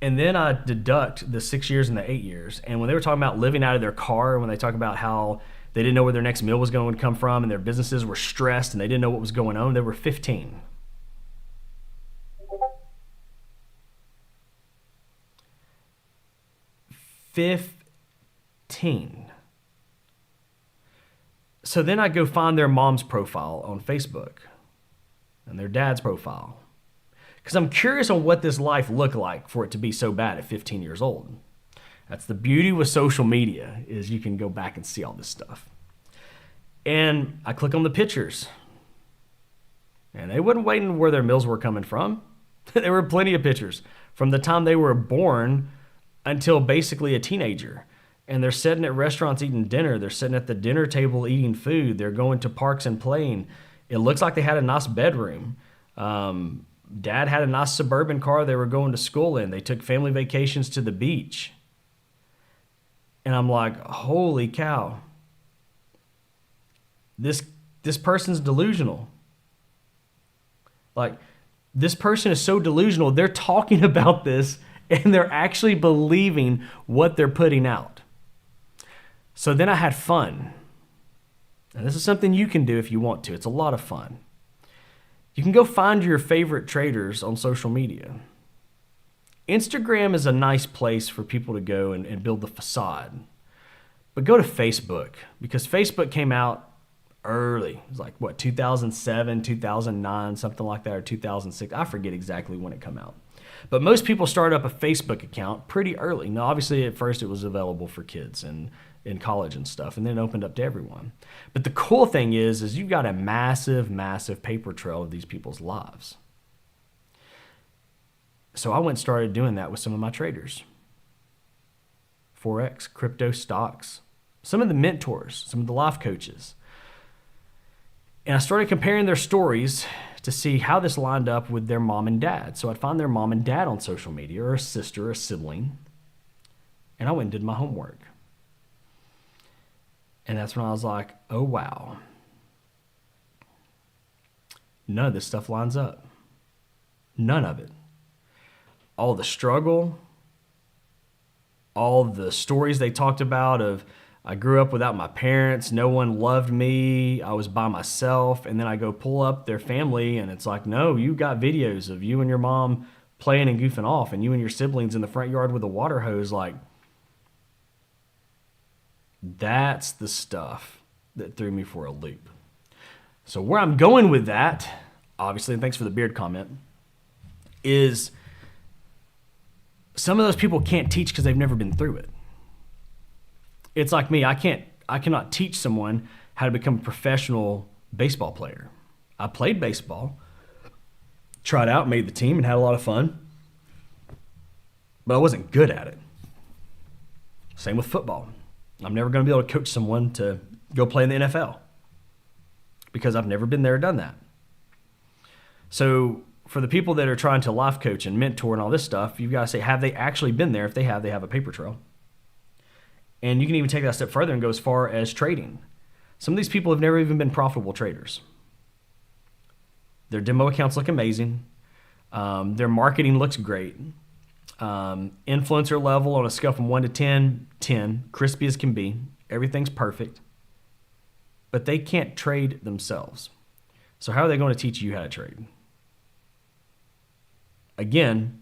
And then I deduct the 6 years and the 8 years. And when they were talking about living out of their car, when they talk about how they didn't know where their next meal was going to come from and their businesses were stressed and they didn't know what was going on, they were 15. So then I go find their mom's profile on Facebook and their dad's profile, because I'm curious on what this life looked like for it to be so bad at 15 years old. That's the beauty with social media, is you can go back and see all this stuff. And I click on the pictures, and they wasn't waiting where their meals were coming from. There were plenty of pictures from the time they were born until basically a teenager. And they're sitting at restaurants eating dinner. They're sitting at the dinner table eating food. They're going to parks and playing. It looks like they had a nice bedroom. Dad had a nice suburban car they were going to school in. They took family vacations to the beach. And I'm like, holy cow. This person's delusional. Like, this person is so delusional. They're talking about this and they're actually believing what they're putting out. So then I had fun. And this is something you can do if you want to. It's a lot of fun. You can go find your favorite traders on social media. Instagram is a nice place for people to go and build the facade. But go to Facebook, because Facebook came out early. It was like, 2007, 2009, something like that, or 2006. I forget exactly when it came out. But most people start up a Facebook account pretty early. Now, obviously, at first it was available for kids and in college and stuff, and then it opened up to everyone. But the cool thing is you've got a massive, massive paper trail of these people's lives. So I went and started doing that with some of my traders. Forex, crypto, stocks, some of the mentors, some of the life coaches. And I started comparing their stories to see how this lined up with their mom and dad. So I'd find their mom and dad on social media, or a sister, or a sibling, and I went and did my homework. And that's when I was like, oh, wow. None of this stuff lines up. None of it. All the struggle, all the stories they talked about of, I grew up without my parents, no one loved me, I was by myself, and then I go pull up their family and it's like, no, you got videos of you and your mom playing and goofing off, and you and your siblings in the front yard with a water hose. Like, that's the stuff that threw me for a loop. So where I'm going with that, obviously, and thanks for the beard comment, is some of those people can't teach because they've never been through it. It's like me. I cannot teach someone how to become a professional baseball player. I played baseball, tried out, made the team, and had a lot of fun, but I wasn't good at it. Same with football. I'm never going to be able to coach someone to go play in the NFL because I've never been there or done that. So for the people that are trying to life coach and mentor and all this stuff, you've got to say, have they actually been there? If they have a paper trail. And you can even take that a step further and go as far as trading. Some of these people have never even been profitable traders. Their demo accounts look amazing. Their marketing looks great. Influencer level on a scale from 1 to 10, 10, crispy as can be. Everything's perfect. But they can't trade themselves. So how are they going to teach you how to trade? Again,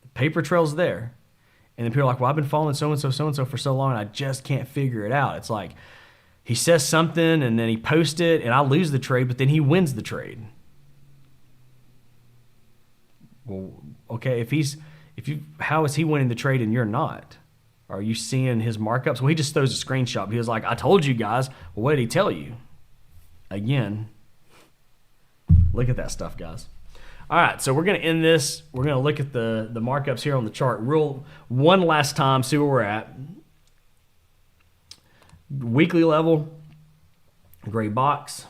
the paper trail's there. And then people are like, well, I've been following so-and-so for so long, and I just can't figure it out. It's like he says something, and then he posts it, and I lose the trade, but then he wins the trade. Well, okay, how is he winning the trade and you're not? Are you seeing his markups? Well, he just throws a screenshot. He was like, I told you guys. Well, what did he tell you? Again, look at that stuff, guys. All right, so we're going to end this. We're going to look at the markups here on the chart one last time, see where we're at. Weekly level, gray box.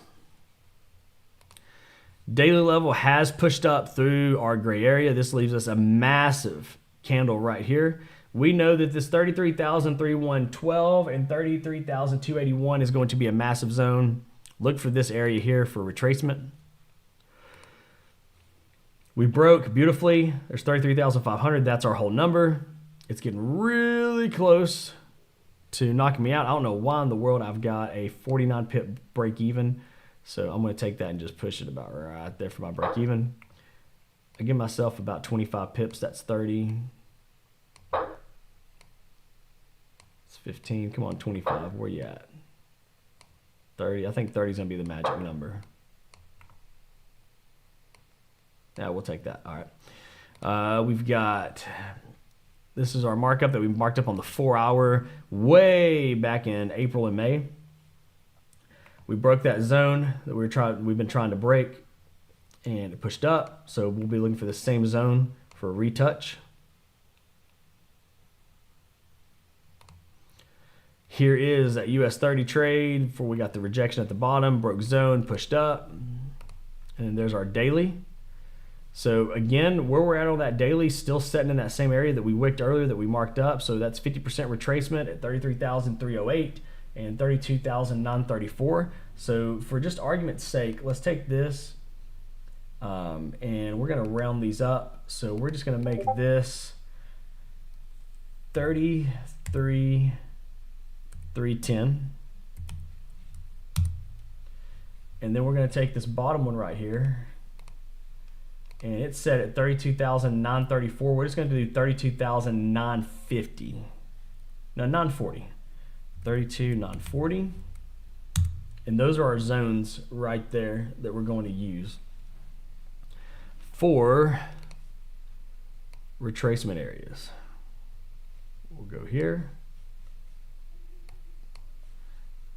Daily level has pushed up through our gray area. This leaves us a massive candle right here. We know that this 33,312 and 33,281 is going to be a massive zone. Look for this area here for retracement. We broke beautifully. There's 33,500. That's our whole number. It's getting really close to knocking me out. I don't know why in the world I've got a 49 pip break even. So I'm going to take that and just push it about right there for my break even. I give myself about 25 pips. That's 30. It's 15. Come on, 25. Where you at? 30. I think 30 is going to be the magic number. Yeah, we'll take that. All right. We've got, this is our markup that we marked up on the 4 hour way back in April and May. We broke that zone that we've been trying to break, and it pushed up. So we'll be looking for the same zone for a retouch. Here is that US 30 trade before we got the rejection at the bottom, broke zone, pushed up. And there's our daily. So again, where we're at on that daily, still sitting in that same area that we wicked earlier that we marked up. So that's 50% retracement at 33,308 and 32,934. So for just argument's sake, let's take this and we're going to round these up. So we're just going to make this 33,310. And then we're going to take this bottom one right here, and it's set at 32,934. We're just going to do 32,950. No, 940. 32,940. And those are our zones right there that we're going to use for retracement areas. We'll go here.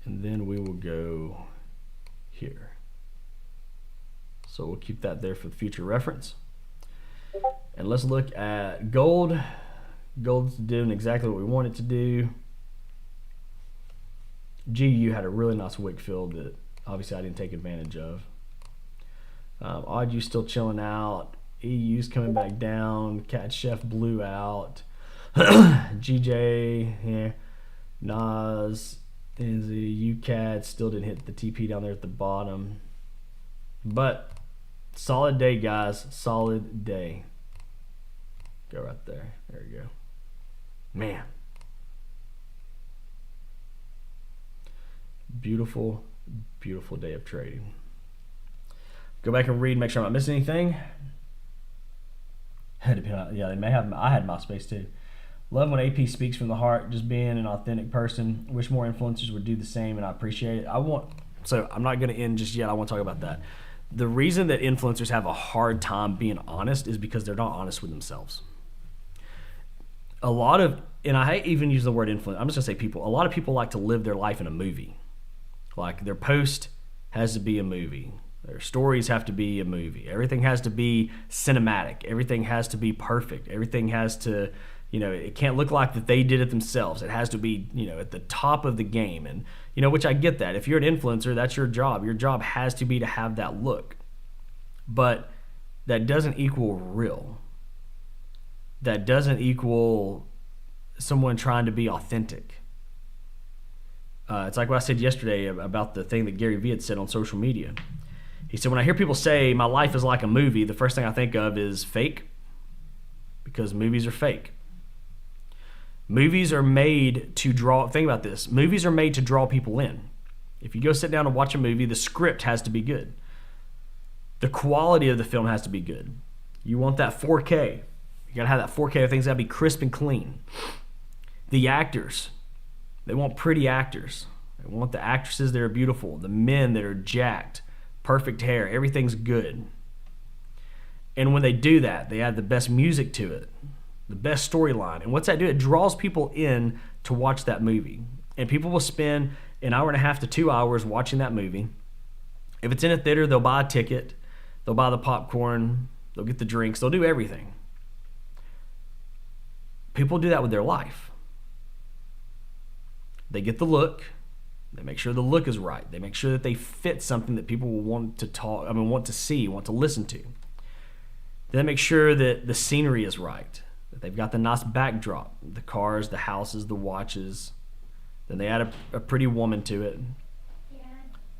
And then we will go here. So we'll keep that there for future reference. And let's look at gold. Gold's doing exactly what we want it to do. GU had a really nice wick fill that obviously I didn't take advantage of. Odd still chilling out. EU's coming back down. Cat Chef blew out. GJ, yeah. Nas, the UCAD still didn't hit the TP down there at the bottom. But solid day, guys. Solid day. Go right there. There you go. Man. Beautiful, beautiful day of trading. Go back and read, make sure I'm not missing anything. Yeah, they may have. I had MySpace too. Love when AP speaks from the heart, just being an authentic person. Wish more influencers would do the same, and I appreciate it. So I'm not going to end just yet. I want to talk about that. The reason that influencers have a hard time being honest is because they're not honest with themselves. And I even use the word influence. I'm just going to say people. A lot of people like to live their life in a movie. Like their post has to be a movie. Their stories have to be a movie. Everything has to be cinematic. Everything has to be perfect. Everything has to, it can't look like that they did it themselves. It has to be, at the top of the game. And, which I get that. If you're an influencer, that's your job. Your job has to be to have that look. But that doesn't equal real. That doesn't equal someone trying to be authentic. It's like what I said yesterday about the thing that Gary Vee had said on social media. He said, when I hear people say my life is like a movie, the first thing I think of is fake, because movies are fake. Movies are made to draw, think about this, movies are made to draw people in. If you go sit down and watch a movie, the script has to be good. The quality of the film has to be good. You want that 4K. You gotta have that 4K, things gotta be crisp and clean. The actors, they want pretty actors. They want the actresses that are beautiful, the men that are jacked, perfect hair, everything's good. And when they do that, they add the best music to it, the best storyline. And what's that do? It draws people in to watch that movie. And people will spend an hour and a half to 2 hours watching that movie. If it's in a theater, they'll buy a ticket, they'll buy the popcorn, they'll get the drinks, they'll do everything. People do that with their life. They get the look. They make sure the look is right. They make sure that they fit something that people will want to see, want to listen to. Then they make sure that the scenery is right, that they've got the nice backdrop, the cars, the houses, the watches. Then they add a pretty woman to it. Yeah.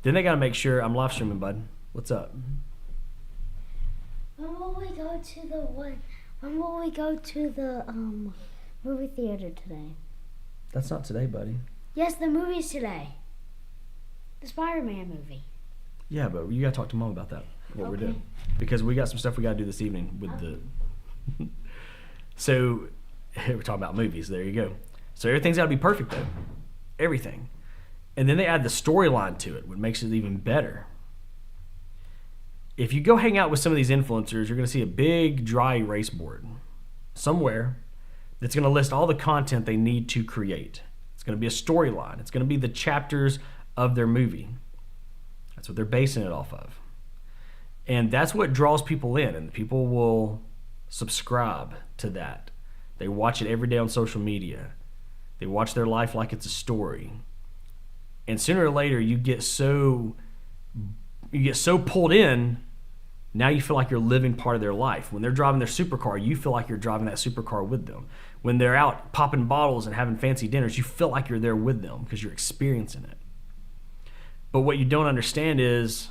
Then they got to make sure, I'm live streaming, bud. What's up? When will we go to the movie theater today? That's not today, buddy. Yes, the movie's today. The Spider-Man movie. Yeah, but you got to talk to Mom about that, what we're doing. Because we got some stuff we got to do this evening with the... So, we're talking about movies. There you go. So everything's got to be perfect, though. Everything. And then they add the storyline to it, which makes it even better. If you go hang out with some of these influencers, you're going to see a big, dry erase board somewhere that's going to list all the content they need to create. It's going to be a storyline. It's going to be the chapters of their movie. That's what they're basing it off of. And that's what draws people in, and people will subscribe to that. They watch it every day on social media. They watch their life like it's a story. And sooner or later, you get so pulled in, now you feel like you're living part of their life. When they're driving their supercar, you feel like you're driving that supercar with them. When they're out popping bottles and having fancy dinners, you feel like you're there with them because you're experiencing it. But what you don't understand is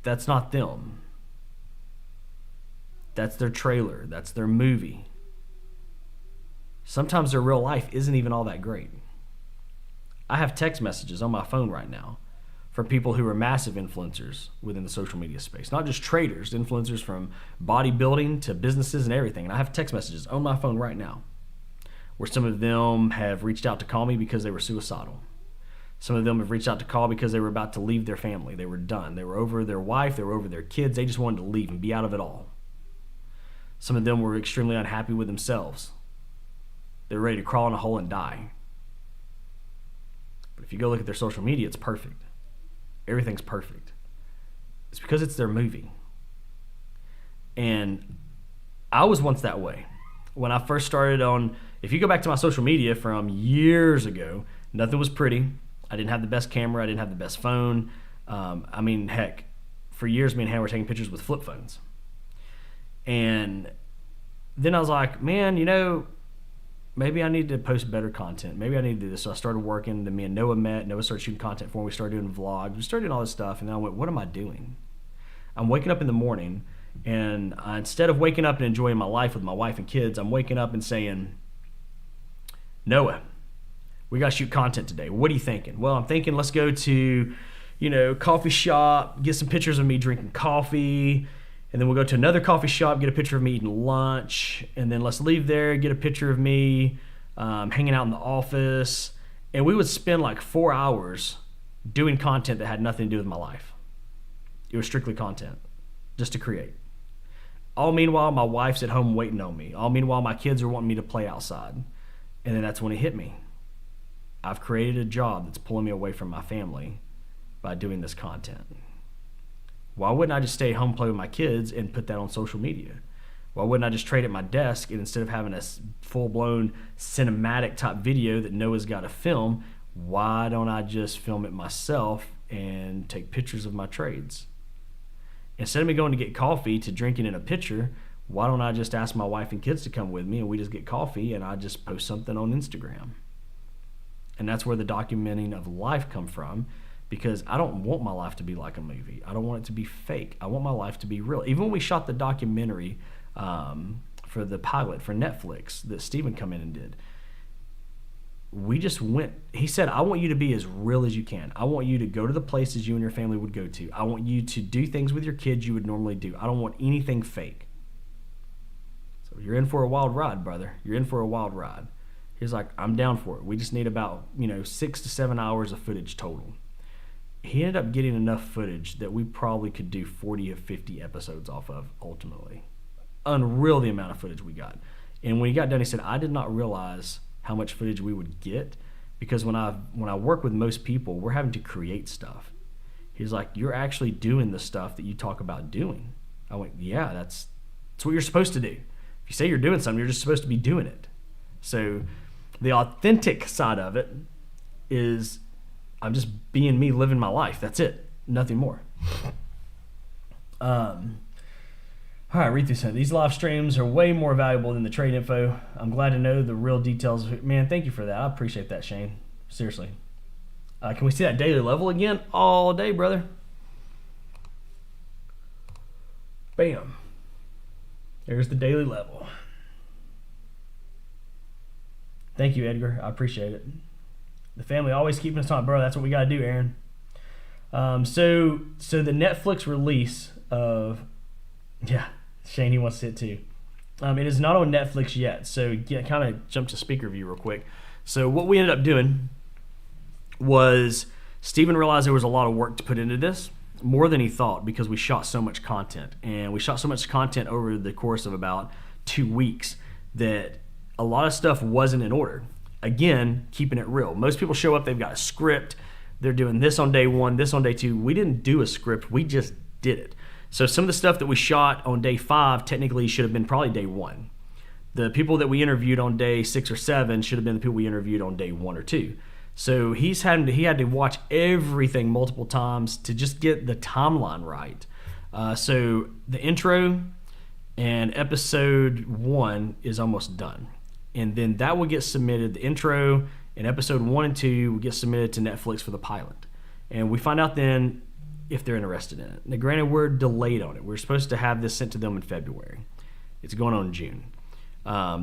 that's not them. That's their trailer. That's their movie. Sometimes their real life isn't even all that great. I have text messages on my phone right now from people who are massive influencers within the social media space. Not just traders, influencers from bodybuilding to businesses and everything. And I have text messages on my phone right now where some of them have reached out to call me because they were suicidal. Some of them have reached out to call because they were about to leave their family. They were done. They were over their wife. They were over their kids. They just wanted to leave and be out of it all. Some of them were extremely unhappy with themselves. They were ready to crawl in a hole and die. But if you go look at their social media, it's perfect. Everything's perfect. It's because it's their movie. And I was once that way. When I first started if you go back to my social media from years ago, nothing was pretty. I didn't have the best camera. I didn't have the best phone. Heck, for years me and Hannah were taking pictures with flip phones. And then I was like, man, maybe I need to post better content. Maybe I need to do this. So I started working. Then me and Noah met. Noah started shooting content for me. We started doing vlogs. We started doing all this stuff. And then I went, what am I doing? I'm waking up in the morning, and instead of waking up and enjoying my life with my wife and kids, I'm waking up and saying, Noah, we got to shoot content today. What are you thinking? Well, I'm thinking let's go to, coffee shop, get some pictures of me drinking coffee, And then we'll go to another coffee shop, get a picture of me eating lunch, and then let's leave there, get a picture of me hanging out in the office. And we would spend like 4 hours doing content that had nothing to do with my life. It was strictly content, just to create. All meanwhile, my wife's at home waiting on me. All meanwhile, my kids are wanting me to play outside. And then that's when it hit me. I've created a job that's pulling me away from my family by doing this content. Why wouldn't I just stay home, play with my kids, and put that on social media? Why wouldn't I just trade at my desk, and instead of having a full-blown cinematic type video that Noah's got to film, why don't I just film it myself and take pictures of my trades? Instead of me going to get coffee to drinking in a pitcher, why don't I just ask my wife and kids to come with me and we just get coffee and I just post something on Instagram? And that's where the documenting of life come from, because I don't want my life to be like a movie. I don't want it to be fake. I want my life to be real. Even when we shot the documentary for the pilot for Netflix that Steven come in and did, we just went, he said, I want you to be as real as you can. I want you to go to the places you and your family would go to. I want you to do things with your kids you would normally do. I don't want anything fake. So you're in for a wild ride, brother. You're in for a wild ride. He's like, I'm down for it. We just need about 6 to 7 hours of footage total. He ended up getting enough footage that we probably could do 40 or 50 episodes off of ultimately. Unreal the amount of footage we got. And when he got done, he said, I did not realize how much footage we would get, because when I work with most people, we're having to create stuff. He's like, you're actually doing the stuff that you talk about doing. I went, yeah, that's what you're supposed to do. If you say you're doing something, you're just supposed to be doing it. So the authentic side of it is I'm just being me, living my life. That's it. Nothing more. All right, read through some. These live streams are way more valuable than the trade info. I'm glad to know the real details. Man, thank you for that. I appreciate that, Shane. Seriously. Can we see that daily level again? All day, brother. Bam. There's the daily level. Thank you, Edgar. I appreciate it. The family always keeping us on, bro. That's what we got to do, Aaron. So the Netflix release of, yeah, Shane, he wants to see it too. It is not on Netflix yet, so kind of jump to speaker view real quick. So what we ended up doing was Steven realized there was a lot of work to put into this, more than he thought, because we shot so much content. And we shot so much content over the course of about 2 weeks that a lot of stuff wasn't in order. Again, keeping it real. Most people show up, they've got a script. They're doing this on day 1, this on day 2. We didn't do a script, we just did it. So some of the stuff that we shot on day 5 technically should have been probably day 1. The people that we interviewed on day 6 or 7 should have been the people we interviewed on day 1 or 2. So he had to watch everything multiple times to just get the timeline right. So the intro and episode 1 is almost done. And then that will get submitted. The intro and episode 1 and 2 will get submitted to Netflix for the pilot. And we find out then if they're interested in it. Now, granted, we're delayed on it. We're supposed to have this sent to them in February. It's going on in June.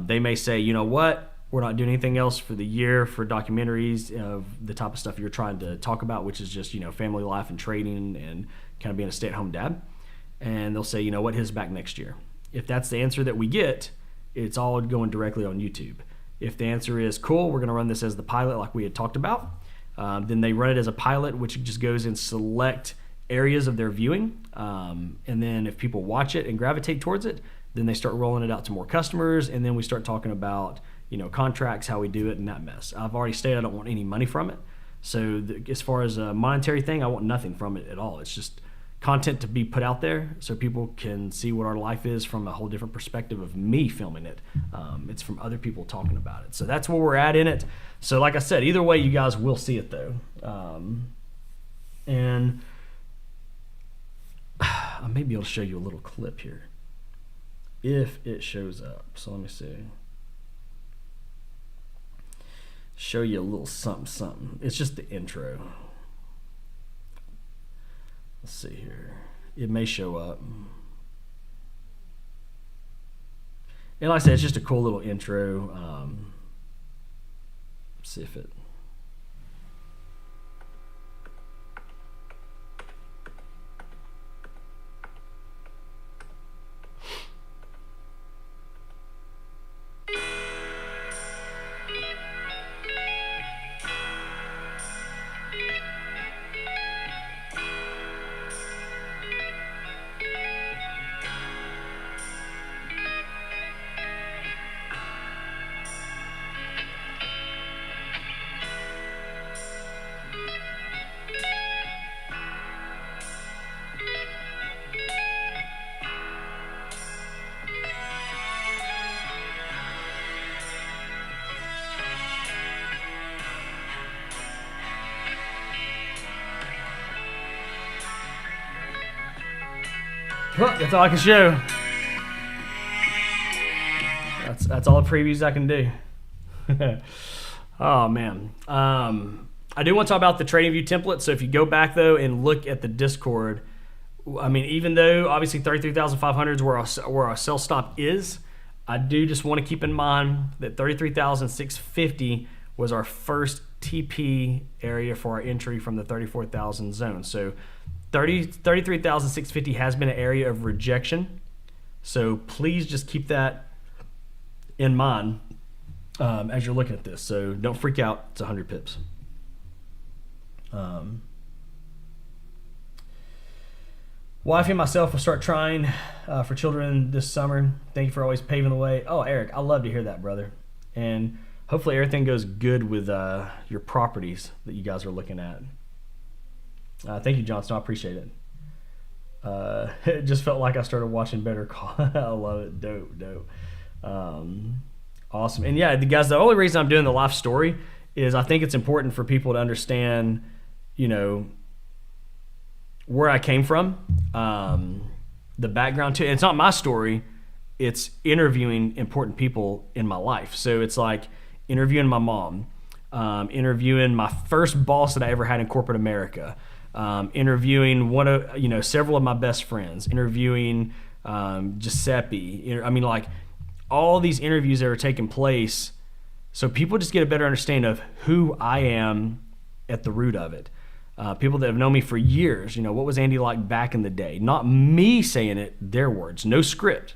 They may say, you know what? We're not doing anything else for the year for documentaries of the type of stuff you're trying to talk about, which is just, family life and trading and kind of being a stay-at-home dad. And they'll say, you know what? His back next year. If that's the answer that we get, it's all going directly on YouTube. If the answer is, cool, we're going to run this as the pilot like we had talked about, then they run it as a pilot, which just goes in select areas of their viewing. And then if people watch it and gravitate towards it, then they start rolling it out to more customers. And then we start talking about, contracts, how we do it, and that mess. I've already stated I don't want any money from it. So as far as a monetary thing, I want nothing from it at all. It's just content to be put out there so people can see what our life is from a whole different perspective of me filming it. It's from other people talking about it. So that's where we're at in it. So like I said, either way, you guys will see it though. And I may be able to show you a little clip here if it shows up. So let me see. Show you a little something. It's just the intro. Let's see here. It may show up. And like I said, it's just a cool little intro. Let's see if it... Well, that's all I can show. That's all the previews I can do. Oh man. I do want to talk about the TradingView template. So if you go back though and look at the Discord, I mean, even though obviously 33,500 is where our sell stop is, I do just want to keep in mind that 33,650 was our first TP area for our entry from the 34,000 zone. So 33,650 has been an area of rejection. So please just keep that in mind as you're looking at this. So don't freak out. It's 100 pips. Wifey and myself will start trying for children this summer. Thank you for always paving the way. Oh, Eric, I love to hear that, brother. And hopefully everything goes good with your properties that you guys are looking at. Thank you, Johnston. I appreciate it. It just felt like I started watching Better Call. I love it. Dope. Awesome. And yeah, guys, the only reason I'm doing the life story is I think it's important for people to understand, you know, where I came from, the background too. It's not my story. It's interviewing important people in my life. So it's like interviewing my mom, interviewing my first boss that I ever had in corporate America, interviewing several of my best friends, interviewing Giuseppe. I mean, like all these interviews that are taking place, so people just get a better understanding of who I am at the root of it. People that have known me for years, you know, what was Andy like back in the day? Not me saying it, their words, no script.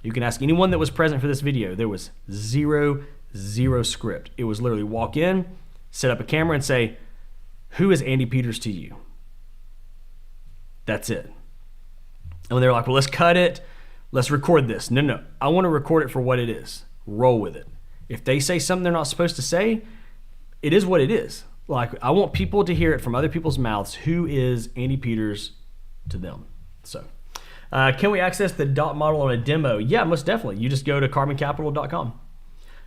You can ask anyone that was present for this video. There was zero script. It was literally walk in, set up a camera and say, who is Andy Peters to you? That's it. And when they're like, well, let's cut it. Let's record this. No. I want to record it for what it is. Roll with it. If they say something they're not supposed to say, it is what it is. Like, I want people to hear it from other people's mouths. Who is Andy Peters to them? So, can we access the dot model on a demo? Yeah, most definitely. You just go to carboncapital.com.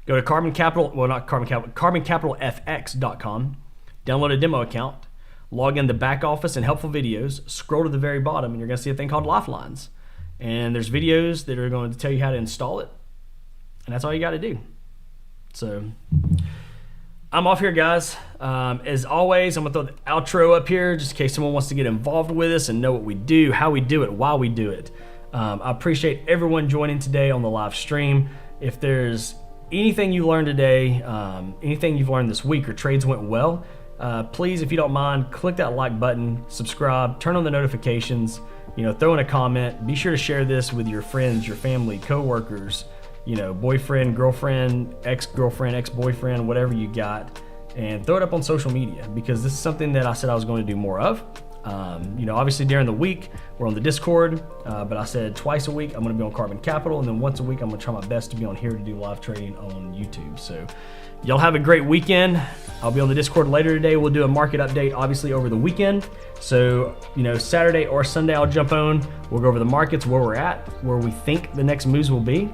Go to carboncapitalfx.com. Download a demo account. Log in the back office and helpful videos. Scroll to the very bottom, and you're going to see a thing called Lifelines. And there's videos that are going to tell you how to install it. And that's all you got to do. So, I'm off here, guys. As always, I'm going to throw the outro up here just in case someone wants to get involved with us and know what we do, how we do it, why we do it. I appreciate everyone joining today on the live stream. If there's anything you learned today, anything you've learned this week or trades went well, please, if you don't mind, click that like button, subscribe, turn on the notifications, throw in a comment. Be sure to share this with your friends, your family, coworkers, boyfriend, girlfriend, ex-girlfriend, ex-boyfriend, whatever you got, and throw it up on social media because this is something that I said I was going to do more of. Obviously during the week, we're on the Discord, but I said twice a week I'm going to be on Carbon Capital, and then once a week I'm going to try my best to be on here to do live trading on YouTube. So y'all have a great weekend. I'll be on the Discord later today. We'll do a market update, obviously, over the weekend. So, Saturday or Sunday I'll jump on. We'll go over the markets, where we're at, where we think the next moves will be.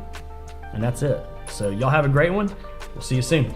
And that's it. So y'all have a great one. We'll see you soon.